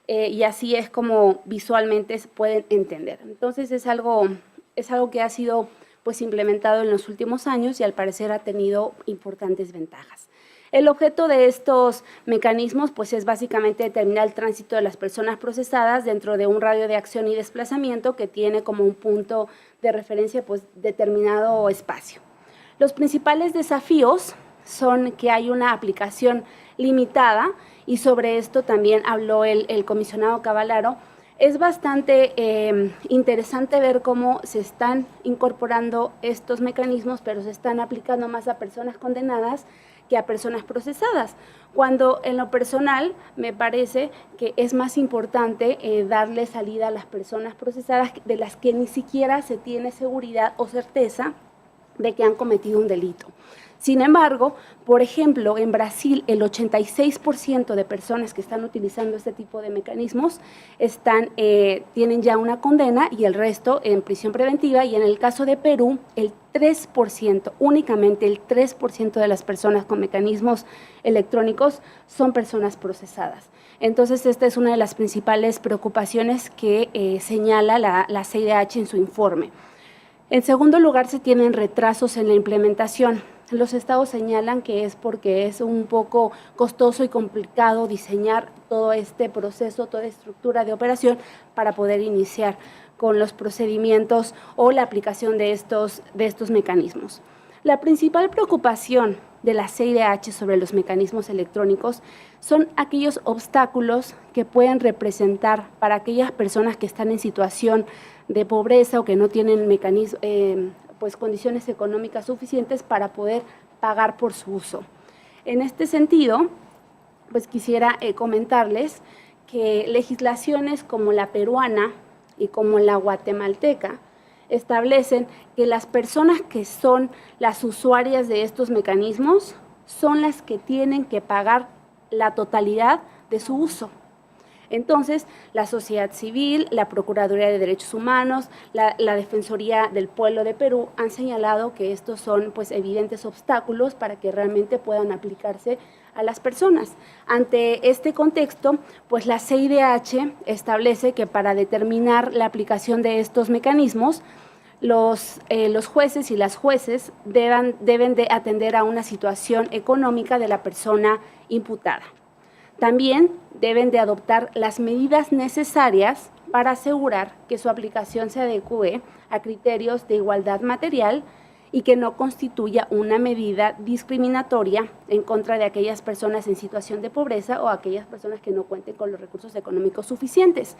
y así es como visualmente se pueden entender. Entonces es algo que ha sido pues implementado en los últimos años y al parecer ha tenido importantes ventajas. El objeto de estos mecanismos pues es básicamente determinar el tránsito de las personas procesadas dentro de un radio de acción y desplazamiento que tiene como un punto de referencia pues determinado espacio. Los principales desafíos son que hay una aplicación limitada y sobre esto también habló el comisionado Cavallaro. Es bastante interesante ver cómo se están incorporando estos mecanismos, pero se están aplicando más a personas condenadas que a personas procesadas, cuando en lo personal me parece que es más importante darle salida a las personas procesadas de las que ni siquiera se tiene seguridad o certeza de que han cometido un delito. Sin embargo, por ejemplo, en Brasil el 86% de personas que están utilizando este tipo de mecanismos tienen ya una condena y el resto en prisión preventiva, y en el caso de Perú el 3%, únicamente el 3% de las personas con mecanismos electrónicos son personas procesadas. Entonces esta es una de las principales preocupaciones que señala la CIDH en su informe. En segundo lugar, se tienen retrasos en la implementación. los estados señalan que es porque es un poco costoso y complicado diseñar todo este proceso, toda estructura de operación para poder iniciar con los procedimientos o la aplicación de estos mecanismos. La principal preocupación de la CIDH sobre los mecanismos electrónicos son aquellos obstáculos que pueden representar para aquellas personas que están en situación de pobreza o que no tienen condiciones económicas suficientes para poder pagar por su uso. En este sentido, pues quisiera comentarles que legislaciones como la peruana y como la guatemalteca establecen que las personas que son las usuarias de estos mecanismos son las que tienen que pagar la totalidad de su uso. Entonces, la sociedad civil, la Procuraduría de Derechos Humanos, la Defensoría del Pueblo de Perú han señalado que estos son pues evidentes obstáculos para que realmente puedan aplicarse a las personas. Ante este contexto, pues la CIDH establece que para determinar la aplicación de estos mecanismos, los jueces y las jueces deben de atender a una situación económica de la persona imputada. También deben de adoptar las medidas necesarias para asegurar que su aplicación se adecue a criterios de igualdad material y que no constituya una medida discriminatoria en contra de aquellas personas en situación de pobreza o aquellas personas que no cuenten con los recursos económicos suficientes.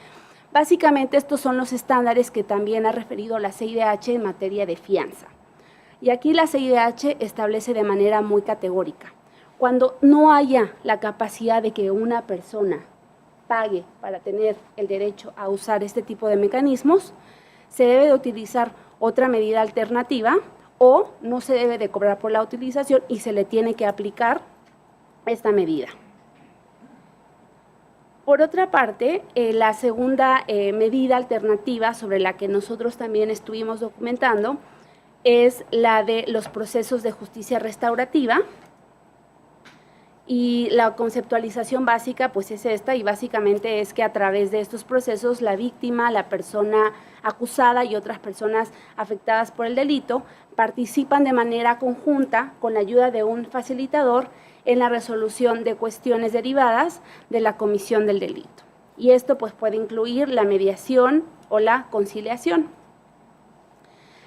Básicamente estos son los estándares que también ha referido la CIDH en materia de fianza. Y aquí la CIDH establece de manera muy categórica: cuando no haya la capacidad de que una persona pague para tener el derecho a usar este tipo de mecanismos, se debe de utilizar otra medida alternativa o no se debe de cobrar por la utilización y se le tiene que aplicar esta medida. Por otra parte, la segunda medida alternativa sobre la que nosotros también estuvimos documentando es la de los procesos de justicia restaurativa. Y la conceptualización básica pues es esta, y básicamente es que a través de estos procesos la víctima, la persona acusada y otras personas afectadas por el delito participan de manera conjunta con la ayuda de un facilitador en la resolución de cuestiones derivadas de la comisión del delito. Y esto pues puede incluir la mediación o la conciliación.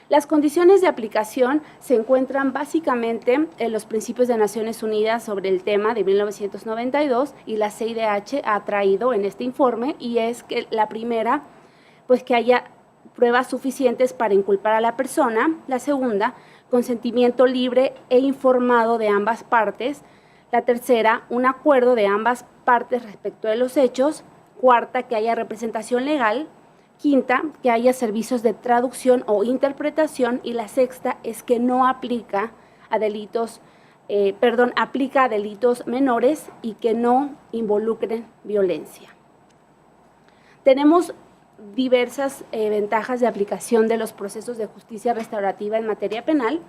Las condiciones de aplicación se encuentran básicamente en los principios de Naciones Unidas sobre el tema de 1992 y la CIDH ha traído en este informe, y es que la primera, pues que haya pruebas suficientes para inculpar a la persona; la segunda, consentimiento libre e informado de ambas partes; la tercera, un acuerdo de ambas partes respecto de los hechos; cuarta, que haya representación legal; quinta, que haya servicios de traducción o interpretación; y la sexta es que no aplica a delitos, aplica a delitos menores y que no involucren violencia. Tenemos diversas ventajas de aplicación de los procesos de justicia restaurativa en materia penal.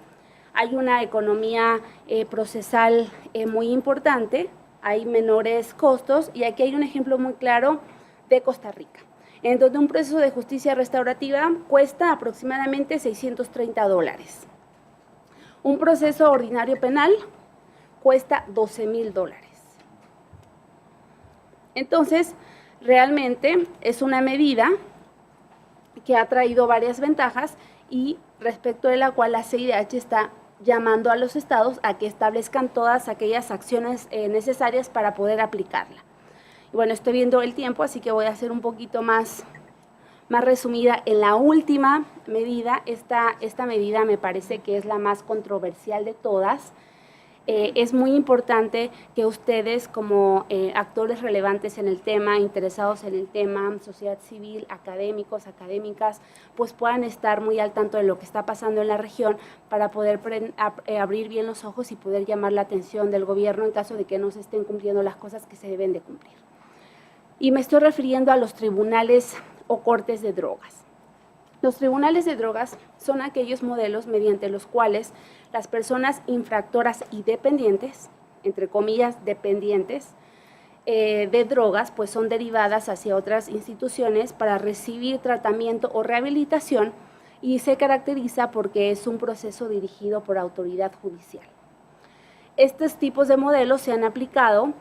Hay una economía procesal muy importante, hay menores costos, y aquí hay un ejemplo muy claro de Costa Rica, en donde un proceso de justicia restaurativa cuesta aproximadamente $630. Un proceso ordinario penal cuesta $12,000. Entonces, realmente es una medida que ha traído varias ventajas y respecto de la cual la CIDH está llamando a los estados a que establezcan todas aquellas acciones necesarias para poder aplicarla. Bueno, estoy viendo el tiempo, así que voy a hacer un poquito más resumida. En la última medida, esta medida me parece que es la más controversial de todas. Es muy importante que ustedes, como actores relevantes en el tema, interesados en el tema, sociedad civil, académicos, académicas, pues puedan estar muy al tanto de lo que está pasando en la región para poder abrir bien los ojos y poder llamar la atención del gobierno en caso de que no se estén cumpliendo las cosas que se deben de cumplir. Y me estoy refiriendo a los tribunales o cortes de drogas. Los tribunales de drogas son aquellos modelos mediante los cuales las personas infractoras y dependientes, entre comillas dependientes, de drogas, pues son derivadas hacia otras instituciones para recibir tratamiento o rehabilitación, y se caracteriza porque es un proceso dirigido por autoridad judicial. Estos tipos de modelos se han aplicado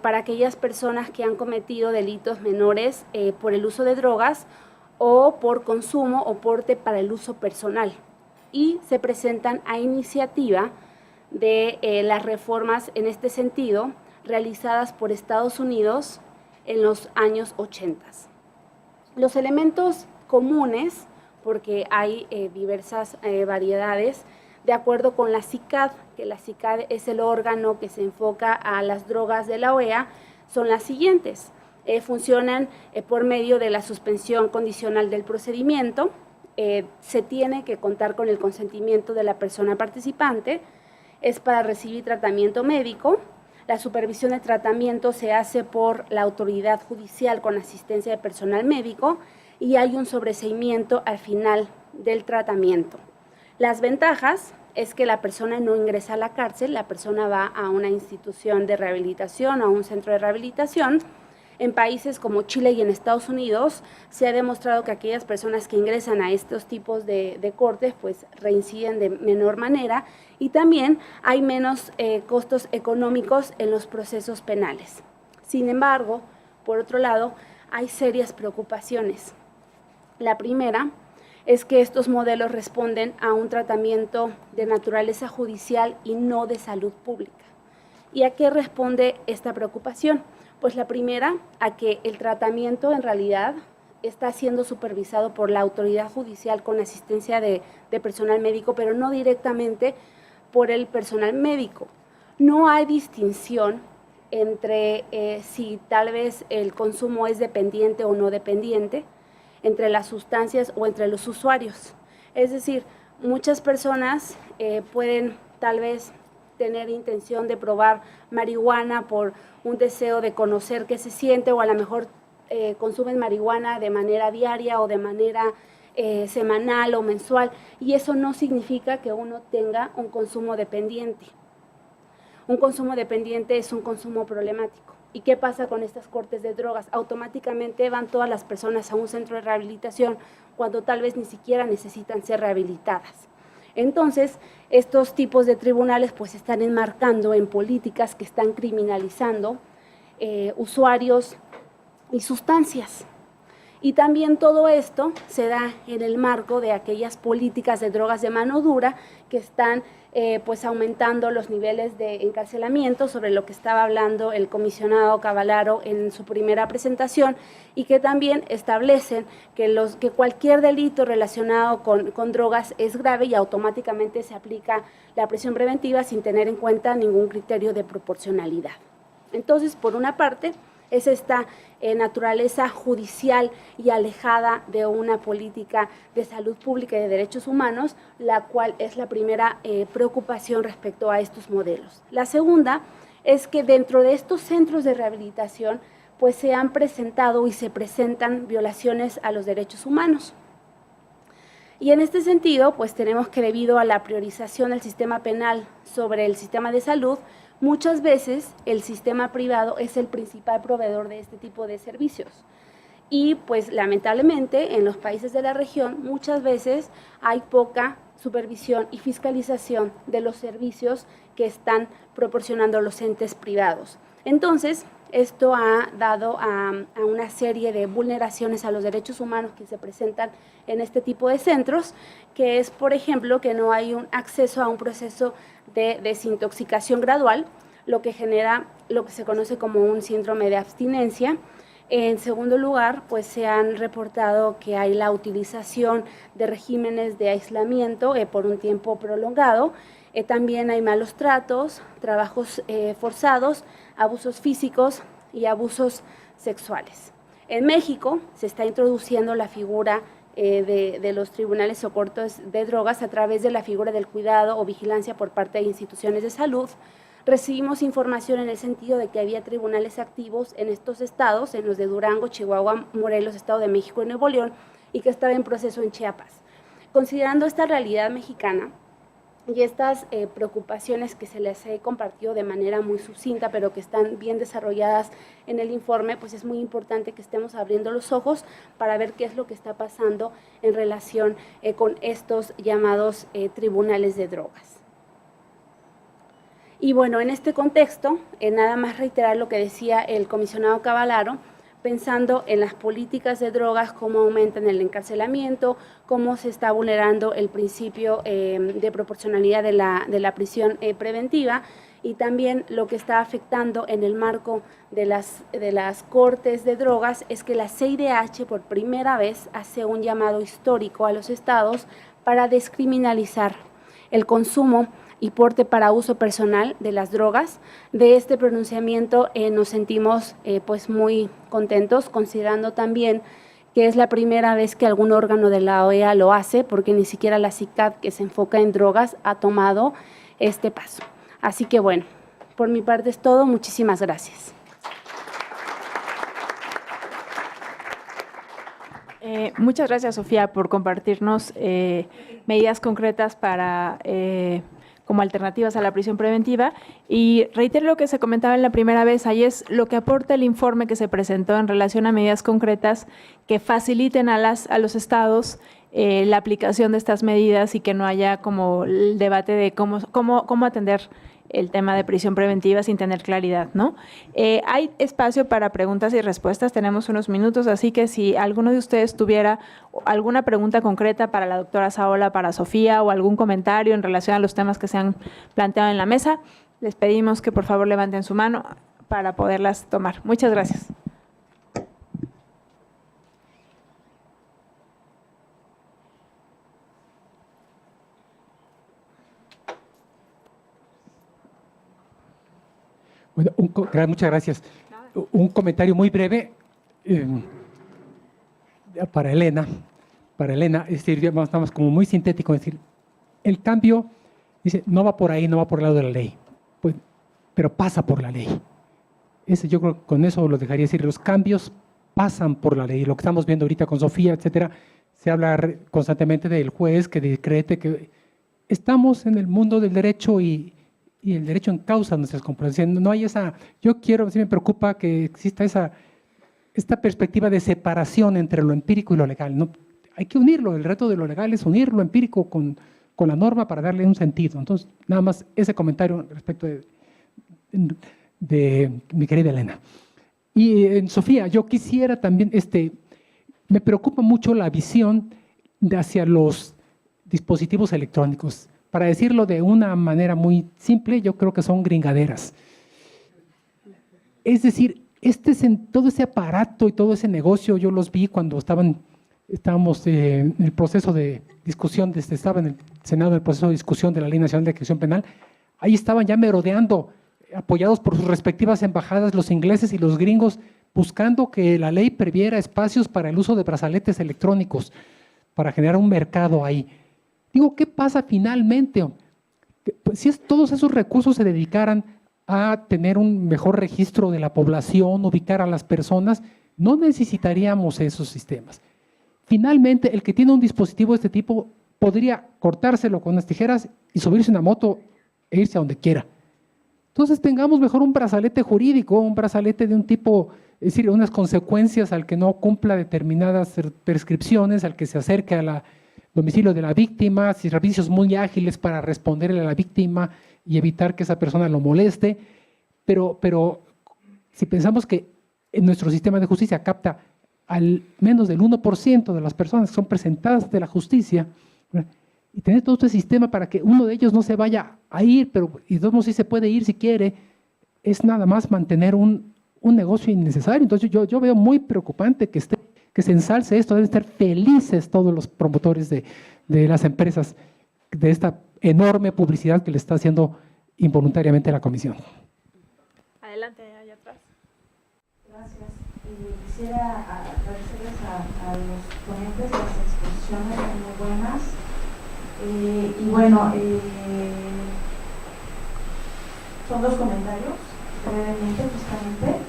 para aquellas personas que han cometido delitos menores por el uso de drogas o por consumo o porte para el uso personal, y se presentan a iniciativa de las reformas en este sentido realizadas por Estados Unidos en los años 80. Los elementos comunes, porque hay diversas variedades, de acuerdo con la CICAD, que la CICAD es el órgano que se enfoca a las drogas de la OEA, son las siguientes. Funcionan por medio de la suspensión condicional del procedimiento, se tiene que contar con el consentimiento de la persona participante, es para recibir tratamiento médico, la supervisión de tratamiento se hace por la autoridad judicial con asistencia de personal médico y hay un sobreseimiento al final del tratamiento. Las ventajas es que la persona no ingresa a la cárcel, la persona va a una institución de rehabilitación, a un centro de rehabilitación. En países como Chile y en Estados Unidos se ha demostrado que aquellas personas que ingresan a estos tipos de cortes pues reinciden de menor manera, y también hay menos costos económicos en los procesos penales. Sin embargo, por otro lado, hay serias preocupaciones. La primera es que estos modelos responden a un tratamiento de naturaleza judicial y no de salud pública. ¿Y a qué responde esta preocupación? Pues la primera, a que el tratamiento en realidad está siendo supervisado por la autoridad judicial con asistencia de personal médico, pero no directamente por el personal médico. No hay distinción entre si tal vez el consumo es dependiente o no dependiente, entre las sustancias o entre los usuarios. Es decir, muchas personas pueden tal vez tener intención de probar marihuana por un deseo de conocer qué se siente, o a lo mejor consumen marihuana de manera diaria o de manera semanal o mensual, y eso no significa que uno tenga un consumo dependiente. Un consumo dependiente es un consumo problemático. ¿Y qué pasa con estas cortes de drogas? Automáticamente van todas las personas a un centro de rehabilitación cuando tal vez ni siquiera necesitan ser rehabilitadas. Entonces, estos tipos de tribunales pues están enmarcando en políticas que están criminalizando usuarios y sustancias. Y también todo esto se da en el marco de aquellas políticas de drogas de mano dura que están pues aumentando los niveles de encarcelamiento, sobre lo que estaba hablando el comisionado Cavallaro en su primera presentación, y que también establecen que cualquier delito relacionado con drogas es grave y automáticamente se aplica la prisión preventiva sin tener en cuenta ningún criterio de proporcionalidad. Entonces, por una parte, es esta naturaleza judicial y alejada de una política de salud pública y de derechos humanos, la cual es la primera preocupación respecto a estos modelos. La segunda es que dentro de estos centros de rehabilitación pues se han presentado y se presentan violaciones a los derechos humanos. Y en este sentido, pues tenemos que, debido a la priorización del sistema penal sobre el sistema de salud, muchas veces el sistema privado es el principal proveedor de este tipo de servicios. Y pues lamentablemente en los países de la región muchas veces hay poca supervisión y fiscalización de los servicios que están proporcionando los entes privados. Entonces, esto ha dado a una serie de vulneraciones a los derechos humanos que se presentan en este tipo de centros, que es, por ejemplo, que no hay un acceso a un proceso de desintoxicación gradual, lo que genera lo que se conoce como un síndrome de abstinencia. En segundo lugar, pues se han reportado que hay la utilización de regímenes de aislamiento por un tiempo prolongado. También hay malos tratos, trabajos forzados, abusos físicos y abusos sexuales. En México se está introduciendo la figura de los tribunales o cortes de drogas a través de la figura del cuidado o vigilancia por parte de instituciones de salud. Recibimos información en el sentido de que había tribunales activos en estos estados, en los de Durango, Chihuahua, Morelos, Estado de México y Nuevo León, y que estaba en proceso en Chiapas. Considerando esta realidad mexicana y estas preocupaciones que se les he compartido de manera muy sucinta, pero que están bien desarrolladas en el informe, pues es muy importante que estemos abriendo los ojos para ver qué es lo que está pasando en relación con estos llamados tribunales de drogas. Y bueno, en este contexto, nada más reiterar lo que decía el comisionado Cavallaro, pensando en las políticas de drogas, cómo aumentan el encarcelamiento, cómo se está vulnerando el principio de proporcionalidad de la prisión preventiva, y también lo que está afectando en el marco de las cortes de drogas es que la CIDH por primera vez hace un llamado histórico a los estados para descriminalizar el consumo y porte para uso personal de las drogas. De este pronunciamiento nos sentimos pues muy contentos, considerando también que es la primera vez que algún órgano de la OEA lo hace, porque ni siquiera la CICAD, que se enfoca en drogas, ha tomado este paso. Así que bueno, por mi parte es todo. Muchísimas gracias. Muchas gracias, Sofía, por compartirnos medidas concretas para como alternativas a la prisión preventiva. Y reitero lo que se comentaba en la primera vez, ahí es lo que aporta el informe que se presentó en relación a medidas concretas que faciliten a los estados la aplicación de estas medidas y que no haya como el debate de cómo atender el tema de prisión preventiva sin tener claridad, ¿no? Hay espacio para preguntas y respuestas, tenemos unos minutos, así que si alguno de ustedes tuviera alguna pregunta concreta para la doctora Saola, para Sofía, o algún comentario en relación a los temas que se han planteado en la mesa, les pedimos que por favor levanten su mano para poderlas tomar. Muchas gracias. Bueno, muchas gracias. Un comentario muy breve para Elena. Es decir, estamos como muy sintético, es decir, el cambio, dice, no va por ahí, no va por el lado de la ley, pues, pero pasa por la ley. Yo creo que con eso lo dejaría decir, los cambios pasan por la ley. Lo que estamos viendo ahorita con Sofía, etcétera, se habla constantemente del juez que decrete que estamos en el mundo del derecho y el derecho en causa nuestras comprensiones. No hay esa, sí me preocupa que exista esta perspectiva de separación entre lo empírico y lo legal. No, hay que unirlo, el reto de lo legal es unir lo empírico con la norma para darle un sentido. Entonces, nada más ese comentario respecto de mi querida Elena. Y Sofía, yo quisiera también, me preocupa mucho la visión hacia los dispositivos electrónicos. Para decirlo de una manera muy simple, yo creo que son gringaderas. Es decir, todo ese aparato y todo ese negocio, yo los vi cuando estábamos en el proceso de discusión, estaba en el Senado en el proceso de discusión de la Ley Nacional de Ejecución Penal, ahí estaban ya merodeando, apoyados por sus respectivas embajadas, los ingleses y los gringos, buscando que la ley previera espacios para el uso de brazaletes electrónicos, para generar un mercado ahí. Digo, ¿qué pasa finalmente? Pues si todos esos recursos se dedicaran a tener un mejor registro de la población, ubicar a las personas, no necesitaríamos esos sistemas. Finalmente, el que tiene un dispositivo de este tipo podría cortárselo con unas tijeras y subirse a una moto e irse a donde quiera. Entonces tengamos mejor un brazalete jurídico, un brazalete de un tipo, es decir, unas consecuencias al que no cumpla determinadas prescripciones, al que se acerque al domicilio de la víctima, servicios muy ágiles para responderle a la víctima y evitar que esa persona lo moleste. Pero si pensamos que en nuestro sistema de justicia capta al menos del 1% de las personas que son presentadas ante la justicia, y tener todo este sistema para que uno de ellos no se vaya a ir, y de todos modos sí se puede ir si quiere, es nada más mantener un negocio innecesario. Entonces yo veo muy preocupante que se ensalce esto. Deben estar felices todos los promotores de las empresas de esta enorme publicidad que le está haciendo involuntariamente la Comisión. Adelante, allá atrás. Gracias. Quisiera agradecerles a los ponentes, las exposiciones son muy buenas. Y bueno, son dos comentarios, brevemente, justamente.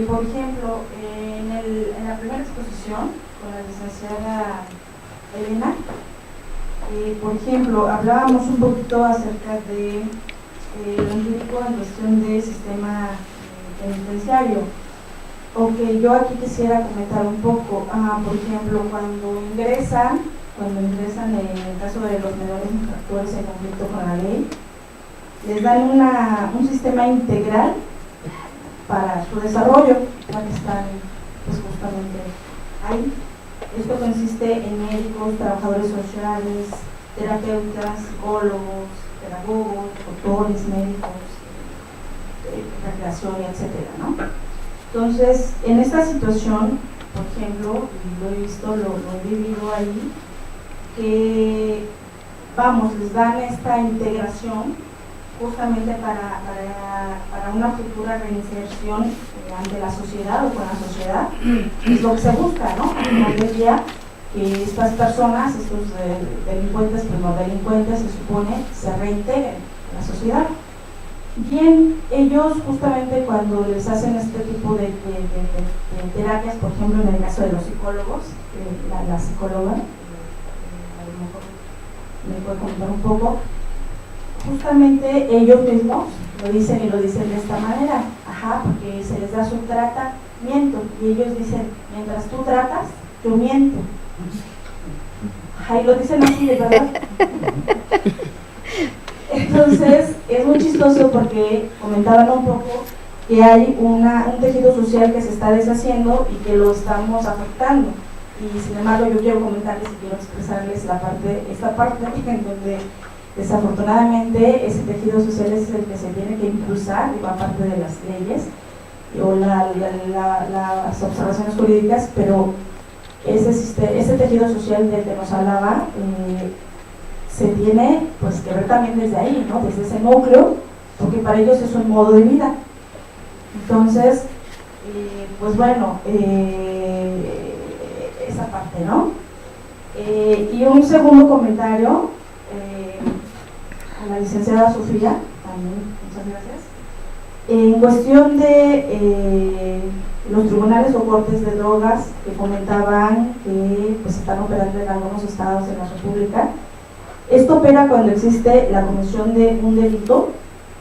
Por ejemplo, en la primera exposición con la licenciada Elena, por ejemplo, hablábamos un poquito acerca de lo empírico en cuestión de sistema penitenciario. Ok, yo aquí quisiera comentar un poco, por ejemplo, cuando ingresan en el caso de los menores infractores en conflicto con la ley, les dan un sistema integral para su desarrollo, ya que están pues, justamente ahí. Esto consiste en médicos, trabajadores sociales, terapeutas, psicólogos, pedagogos, doctores, médicos, recreación, etcétera, ¿no? Entonces, en esta situación, por ejemplo, y lo he visto, lo he vivido ahí, que, vamos, les dan esta integración justamente para una futura reinserción ante la sociedad o con la sociedad, es lo que se busca, ¿no? Al final del día, que estas personas, estos delincuentes, pues no delincuentes, se supone, se reintegren a la sociedad. Bien, ellos justamente cuando les hacen este tipo de terapias, por ejemplo en el caso de los psicólogos, la psicóloga, a lo mejor me puede comentar un poco, justamente ellos mismos lo dicen y lo dicen de esta manera, porque se les da su tratamiento y ellos dicen, mientras tú tratas, yo miento. Y lo dicen así, de verdad. Entonces, es muy chistoso porque comentaban un poco que hay un tejido social que se está deshaciendo y que lo estamos afectando. Y sin embargo, yo quiero comentarles y quiero expresarles esta parte en donde desafortunadamente ese tejido social es el que se tiene que impulsar, y va parte de las leyes o las observaciones jurídicas, pero ese tejido social del que nos hablaba se tiene pues que ver también desde ahí, ¿no? Desde ese núcleo, porque para ellos es un modo de vida. Entonces, pues bueno, esa parte, ¿no? Y un segundo comentario a la licenciada Sofía, también, muchas gracias. En cuestión de los tribunales o cortes de drogas que comentaban que pues, están operando en algunos estados de la República, esto opera cuando existe la comisión de un delito,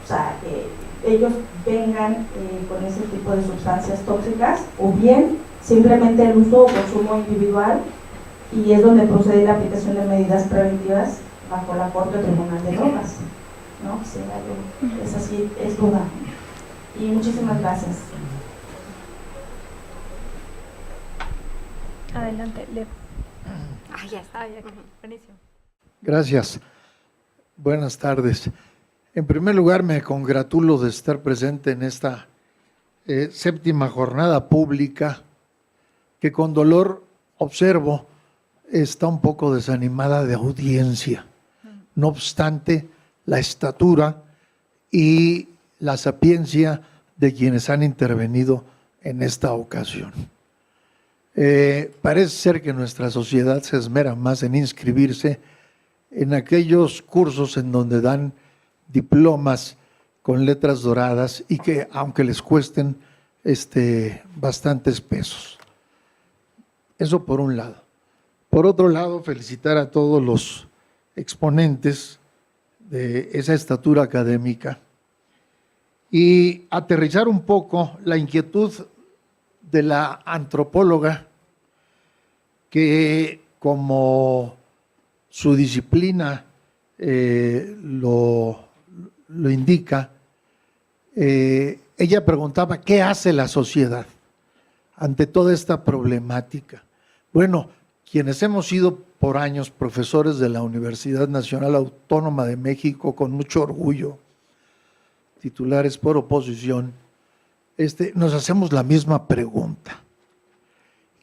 o sea, que ellos vengan con ese tipo de sustancias tóxicas, o bien simplemente el uso o consumo individual, y es donde procede la aplicación de medidas preventivas bajo la Corte o Tribunal de Drogas, ¿no? Sí, es así, es duda. Y muchísimas gracias. Adelante, Leo. Ya está. Buenísimo. Gracias. Buenas tardes. En primer lugar, me congratulo de estar presente en esta séptima jornada pública que con dolor observo está un poco desanimada de audiencia. No obstante, la estatura y la sapiencia de quienes han intervenido en esta ocasión. Parece ser que nuestra sociedad se esmera más en inscribirse en aquellos cursos en donde dan diplomas con letras doradas y que aunque les cuesten bastantes pesos. Eso por un lado. Por otro lado, felicitar a todos los exponentes de esa estatura académica y aterrizar un poco la inquietud de la antropóloga que, como su disciplina lo indica, ella preguntaba ¿qué hace la sociedad ante toda esta problemática? Bueno, quienes hemos sido por años profesores de la Universidad Nacional Autónoma de México con mucho orgullo, titulares por oposición, nos hacemos la misma pregunta.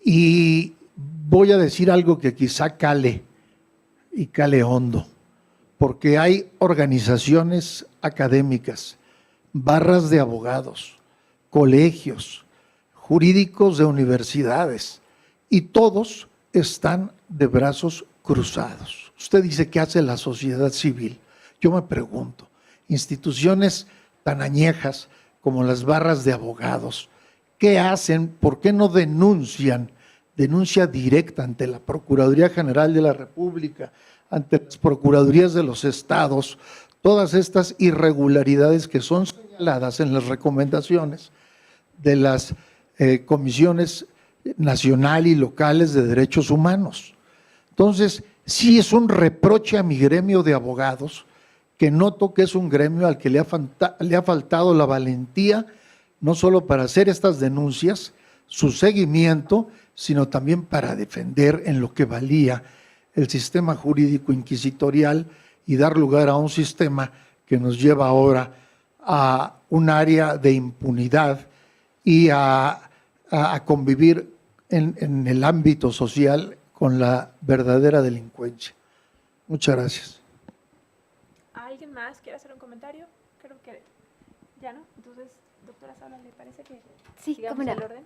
Y voy a decir algo que quizá cale y cale hondo, porque hay organizaciones académicas, barras de abogados, colegios, jurídicos de universidades, y todos están de brazos cruzados. Usted dice, ¿qué hace la sociedad civil? Yo me pregunto, instituciones tan añejas como las barras de abogados, ¿qué hacen? ¿Por qué no denuncian? Denuncia directa ante la Procuraduría General de la República, ante las Procuradurías de los Estados, todas estas irregularidades que son señaladas en las recomendaciones de las comisiones nacional y locales de derechos humanos. Entonces, sí es un reproche a mi gremio de abogados que noto que es un gremio al que le ha faltado la valentía, no solo para hacer estas denuncias, su seguimiento, sino también para defender en lo que valía el sistema jurídico inquisitorial y dar lugar a un sistema que nos lleva ahora a un área de impunidad y a convivir en el ámbito social con la verdadera delincuencia. Muchas gracias. ¿Alguien más quiere hacer un comentario? Creo que ya no. Entonces, doctora Saula, ¿le parece que Sí, sigamos cómo no. el orden?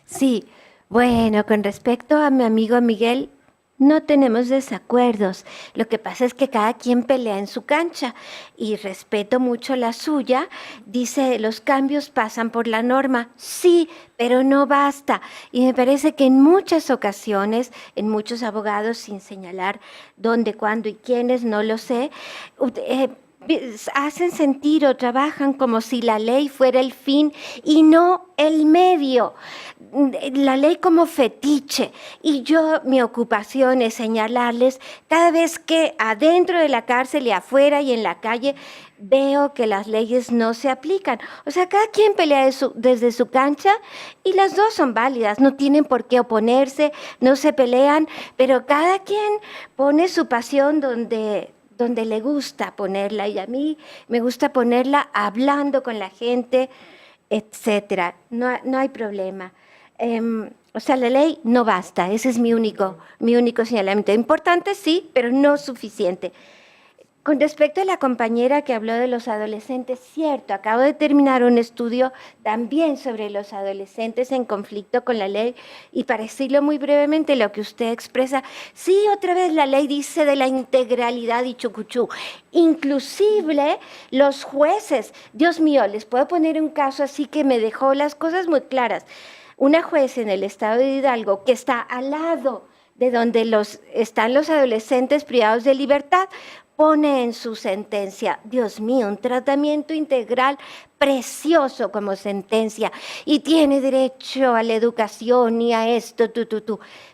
Sí, bueno, con respecto a mi amigo Miguel, no tenemos desacuerdos. Lo que pasa es que cada quien pelea en su cancha y respeto mucho la suya. Dice, los cambios pasan por la norma. Sí, pero no basta. Y me parece que en muchas ocasiones, en muchos abogados, sin señalar dónde, cuándo y quiénes, no lo sé, hacen sentir o trabajan como si la ley fuera el fin y no el medio. La ley como fetiche, y mi ocupación es señalarles cada vez que adentro de la cárcel y afuera y en la calle veo que las leyes no se aplican. O sea, cada quien pelea desde su cancha y las dos son válidas, no tienen por qué oponerse, no se pelean, pero cada quien pone su pasión donde le gusta ponerla, y a mí me gusta ponerla hablando con la gente, etcétera. No hay problema. O sea, la ley no basta, ese es mi único señalamiento. Importante sí, pero no suficiente. Con respecto a la compañera que habló de los adolescentes, cierto, acabo de terminar un estudio también sobre los adolescentes en conflicto con la ley, y para decirlo muy brevemente lo que usted expresa, sí, otra vez la ley dice de la integralidad y chucuchú. Inclusive los jueces, Dios mío, les puedo poner un caso así que me dejó las cosas muy claras. Una juez en el estado de Hidalgo que está al lado de donde están los adolescentes privados de libertad, pone en su sentencia, Dios mío, un tratamiento integral precioso como sentencia, y tiene derecho a la educación y a esto,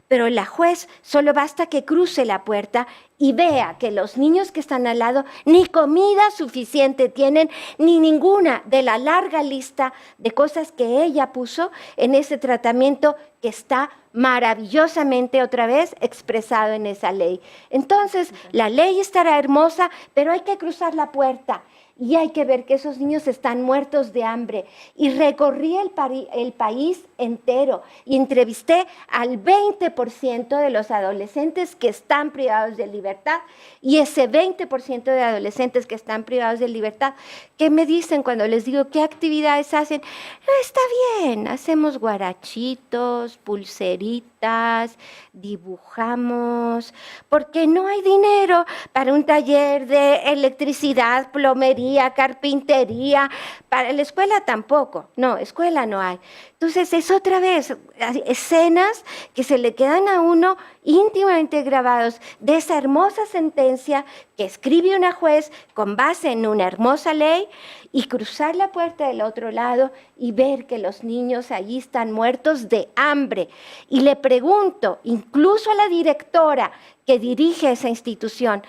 Pero la juez solo basta que cruce la puerta y vea que los niños que están al lado ni comida suficiente tienen, ni ninguna de la larga lista de cosas que ella puso en ese tratamiento que está maravillosamente otra vez expresado en esa ley. Entonces, la ley estará hermosa, pero hay que cruzar la puerta. Y hay que ver que esos niños están muertos de hambre. Y recorrí el país entero y entrevisté al 20% de los adolescentes que están privados de libertad. Y ese 20% de adolescentes que están privados de libertad, ¿qué me dicen cuando les digo qué actividades hacen? No, está bien, hacemos guarachitos, pulseritas, dibujamos, porque no hay dinero para un taller de electricidad, plomería, carpintería, para la escuela tampoco, no, escuela no hay. Entonces es otra vez escenas que se le quedan a uno íntimamente grabados de esa hermosa sentencia que escribe una juez con base en una hermosa ley, y cruzar la puerta del otro lado y ver que los niños allí están muertos de hambre. Y le pregunto, incluso a la directora que dirige esa institución,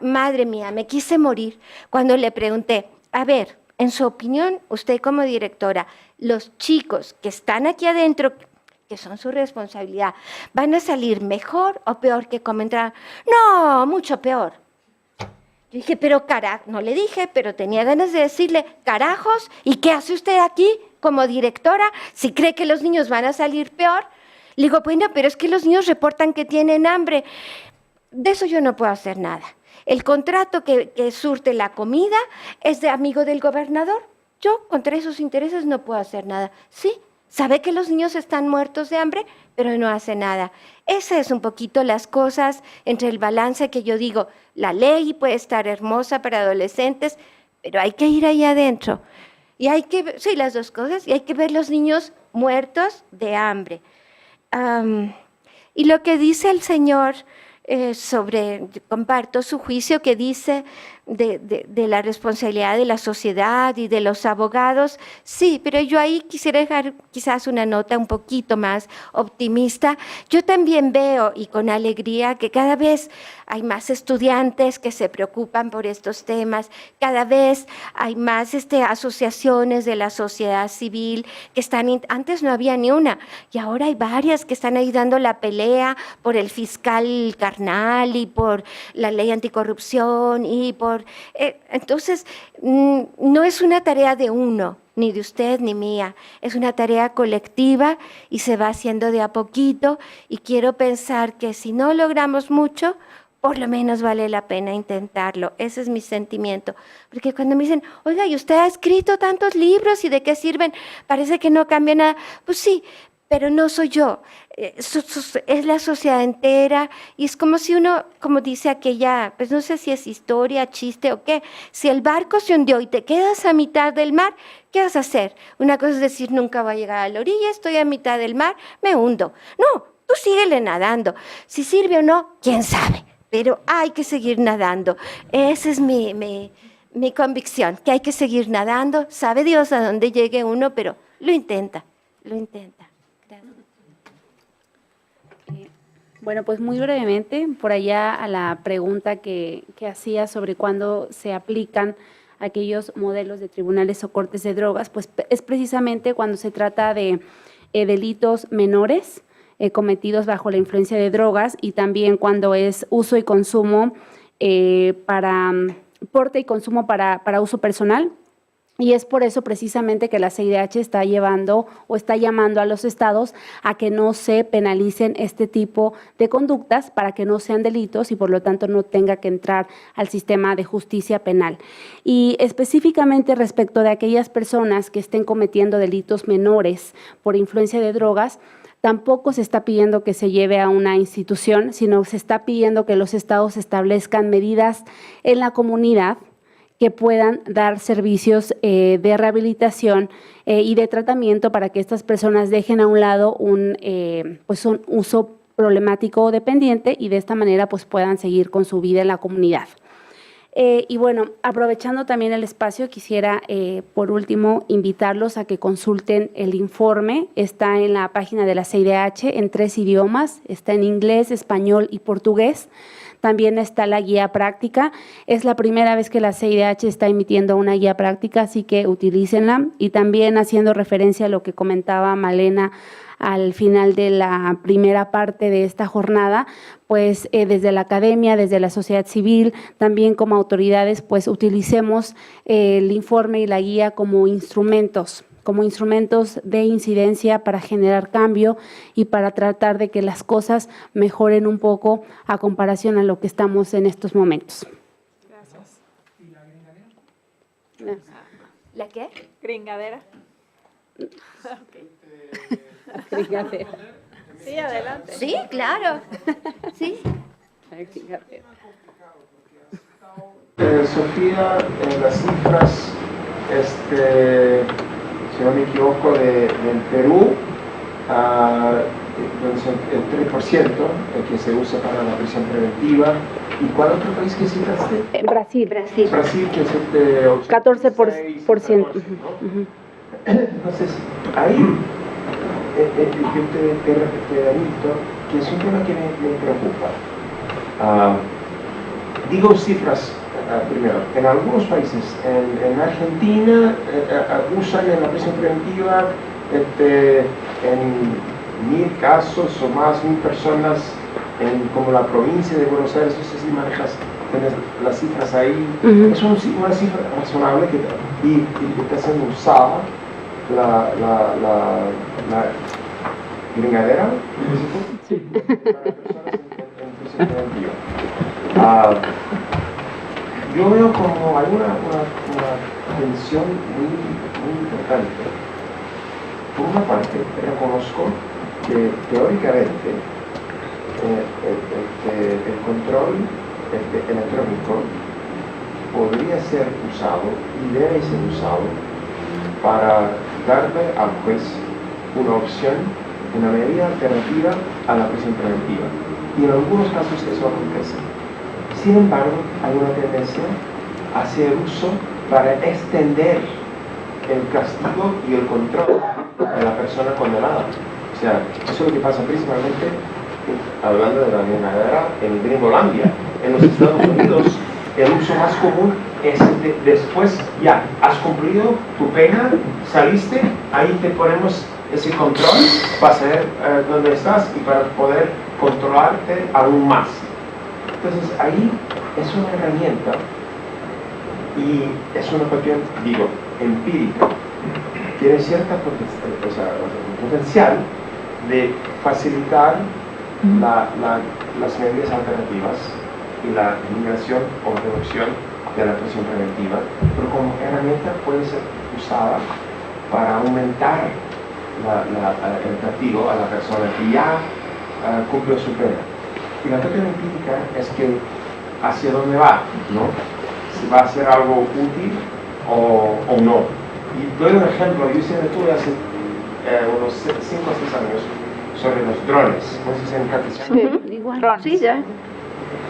madre mía, me quise morir cuando le pregunté, a ver, en su opinión, usted como directora, los chicos que están aquí adentro, que son su responsabilidad, ¿van a salir mejor o peor que como entraron? No, mucho peor. Yo dije, pero no le dije, pero tenía ganas de decirle, carajos, ¿y qué hace usted aquí como directora si cree que los niños van a salir peor? Le digo, bueno, pero es que los niños reportan que tienen hambre. De eso yo no puedo hacer nada. El contrato que surte la comida es de amigo del gobernador. Yo contra esos intereses no puedo hacer nada. Sí, sabe que los niños están muertos de hambre, pero no hace nada. Esas es un poquito las cosas entre el balance que yo digo, la ley puede estar hermosa para adolescentes, pero hay que ir ahí adentro. Y hay que ver, sí, las dos cosas, y hay que ver los niños muertos de hambre. Y lo que dice el Señor comparto su juicio que dice, de la responsabilidad de la sociedad y de los abogados, sí, pero yo ahí quisiera dejar quizás una nota un poquito más optimista. Yo también veo, y con alegría, que cada vez hay más estudiantes que se preocupan por estos temas, cada vez hay más asociaciones de la sociedad civil que están, antes no había ni una, y ahora hay varias que están ahí dando la pelea por el fiscal carnal y por la ley anticorrupción y por... entonces, no es una tarea de uno, ni de usted ni mía, es una tarea colectiva y se va haciendo de a poquito, y quiero pensar que si no logramos mucho, por lo menos vale la pena intentarlo. Ese es mi sentimiento. Porque cuando me dicen, oiga, ¿y usted ha escrito tantos libros y de qué sirven? Parece que no cambia nada. Pues sí, pero no soy yo. Es la sociedad entera, y es como si uno, como dice aquella, pues no sé si es historia, chiste o qué, si el barco se hundió y te quedas a mitad del mar, ¿qué vas a hacer? Una cosa es decir, nunca voy a llegar a la orilla, estoy a mitad del mar, me hundo. No, tú síguele nadando. Si sirve o no, quién sabe. Pero hay que seguir nadando. Esa es mi convicción, que hay que seguir nadando. Sabe Dios a dónde llegue uno, pero lo intenta, lo intenta. Gracias. Bueno, pues muy brevemente, por allá a la pregunta que hacía sobre cuándo se aplican aquellos modelos de tribunales o cortes de drogas, pues es precisamente cuando se trata de delitos menores, cometidos bajo la influencia de drogas, y también cuando es uso y consumo porte y consumo para uso personal. Y es por eso precisamente que la CIDH está llevando o está llamando a los estados a que no se penalicen este tipo de conductas para que no sean delitos y por lo tanto no tenga que entrar al sistema de justicia penal. Y específicamente respecto de aquellas personas que estén cometiendo delitos menores por influencia de drogas, tampoco se está pidiendo que se lleve a una institución, sino se está pidiendo que los estados establezcan medidas en la comunidad que puedan dar servicios de rehabilitación y de tratamiento para que estas personas dejen a un lado un uso problemático o dependiente, y de esta manera pues puedan seguir con su vida en la comunidad. Y bueno, aprovechando también el espacio, quisiera por último invitarlos a que consulten el informe. Está en la página de la CIDH en 3 idiomas, está en inglés, español y portugués. También está la guía práctica. Es la primera vez que la CIDH está emitiendo una guía práctica, así que utilícenla. Y también haciendo referencia a lo que comentaba Malena al final de la primera parte de esta jornada, pues desde la academia, desde la sociedad civil, también como autoridades, pues utilicemos el informe y la guía como instrumentos de incidencia para generar cambio y para tratar de que las cosas mejoren un poco a comparación a lo que estamos en estos momentos. Gracias. ¿La qué? Gringadera. Gringadera. Sí, adelante. Sí, claro. Sí. Sofía, en las cifras, si no me equivoco, del Perú, el 3% el que se usa para la prisión preventiva. ¿Y cuál otro país que citaste? Brasil. Brasil, que es el 14%. Entonces, ahí yo te admito que es un tema que me preocupa. Digo cifras primero. En algunos países, en Argentina, usan en la prisión preventiva en 1000 casos o más, 1000 personas, como la provincia de Buenos Aires. No sé si manejas, tienes las cifras ahí. Es una cifra razonable y está siendo usada la gringadera para personas en prisión preventiva. Yo veo como hay una tensión muy importante. Por una parte, reconozco que teóricamente el control electrónico podría ser usado y debe ser usado para darle al juez una opción, una medida alternativa a la prisión preventiva. Y en algunos casos eso acontece. Sin embargo, hay una tendencia hacer uso para extender el castigo y el control de la persona condenada. O sea, eso es lo que pasa principalmente, hablando de la guerra, en Gringolandia. En los Estados Unidos, el uso más común es después, ya, has cumplido tu pena, saliste, ahí te ponemos ese control para saber dónde estás y para poder controlarte aún más. Entonces, ahí es una herramienta y es una cuestión, digo, empírica. Tiene cierta potencial de facilitar las medidas alternativas y la eliminación o reducción de la prisión preventiva, pero como herramienta puede ser usada para aumentar el castigo a la persona que ya cumplió su pena. Y la cuestión empírica es que hacia dónde va, ¿no? Si va a ser algo útil o no. Y doy un ejemplo, yo hice un estudio hace unos 5 o 6 años sobre los drones, no sé si en castellano. Sí, igual. Drones. Sí, ya.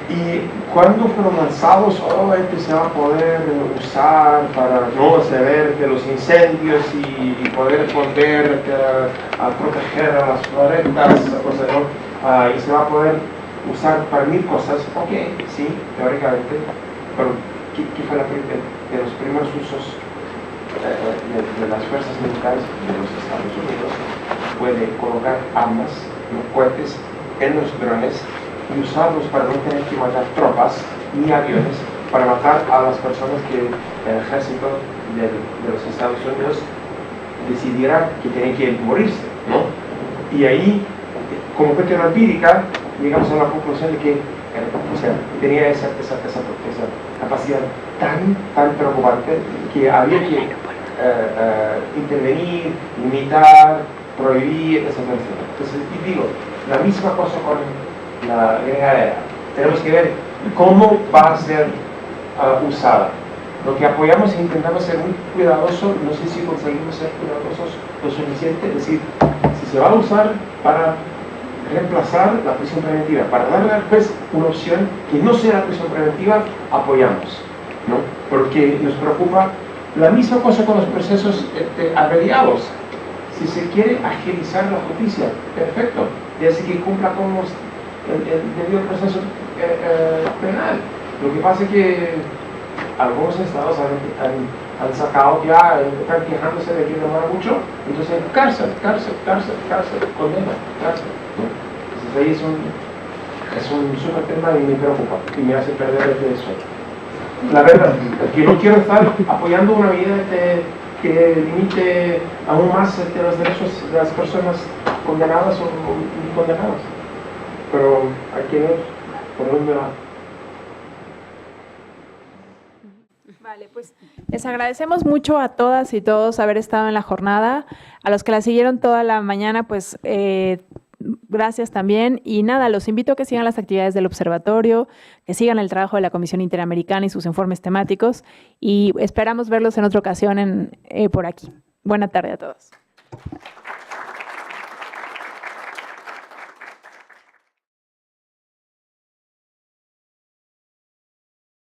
Y cuando fueron lanzados, se va a poder usar para no saber que los incendios y poder poder a proteger a las floretas, y se va a poder usar para 1000 cosas. Ok, sí, teóricamente, pero ¿qué fue de los primeros usos de las fuerzas militares de los Estados Unidos? Puede colocar armas, cohetes en los drones y usarlos para no tener que mandar tropas ni aviones para matar a las personas que el ejército de los Estados Unidos decidiera que tienen que morirse, ¿no? Y ahí, como cuestión empírica, llegamos a la conclusión de que tenía esa capacidad tan preocupante que había que intervenir, limitar, prohibir, etc. Entonces, y digo, la misma cosa con la guerra. Tenemos que ver cómo va a ser usada. Lo que apoyamos e intentamos ser muy cuidadosos, no sé si conseguimos ser cuidadosos lo suficiente, es decir, si se va a usar para reemplazar la prisión preventiva, para darle al juez una opción que no sea la prisión preventiva, apoyamos, ¿no? Porque nos preocupa la misma cosa con los procesos abreviados. Si se quiere agilizar la justicia, perfecto, desde que cumpla con el debido proceso penal. Lo que pasa es que algunos estados han sacado ya, están quejándose de que demora mucho, entonces cárcel, condena, cárcel, ¿no? Entonces ahí es un súper tema y me preocupa y me hace perder eso. La verdad, que no quiero estar apoyando una medida que limite aún más los derechos de las personas condenadas o no condenadas. Pero hay que ver por dónde va. Vale, pues les agradecemos mucho a todas y todos haber estado en la jornada. A los que la siguieron toda la mañana, pues gracias también. Y nada, los invito a que sigan las actividades del observatorio, que sigan el trabajo de la Comisión Interamericana y sus informes temáticos. Y esperamos verlos en otra ocasión por aquí. Buena tarde a todos.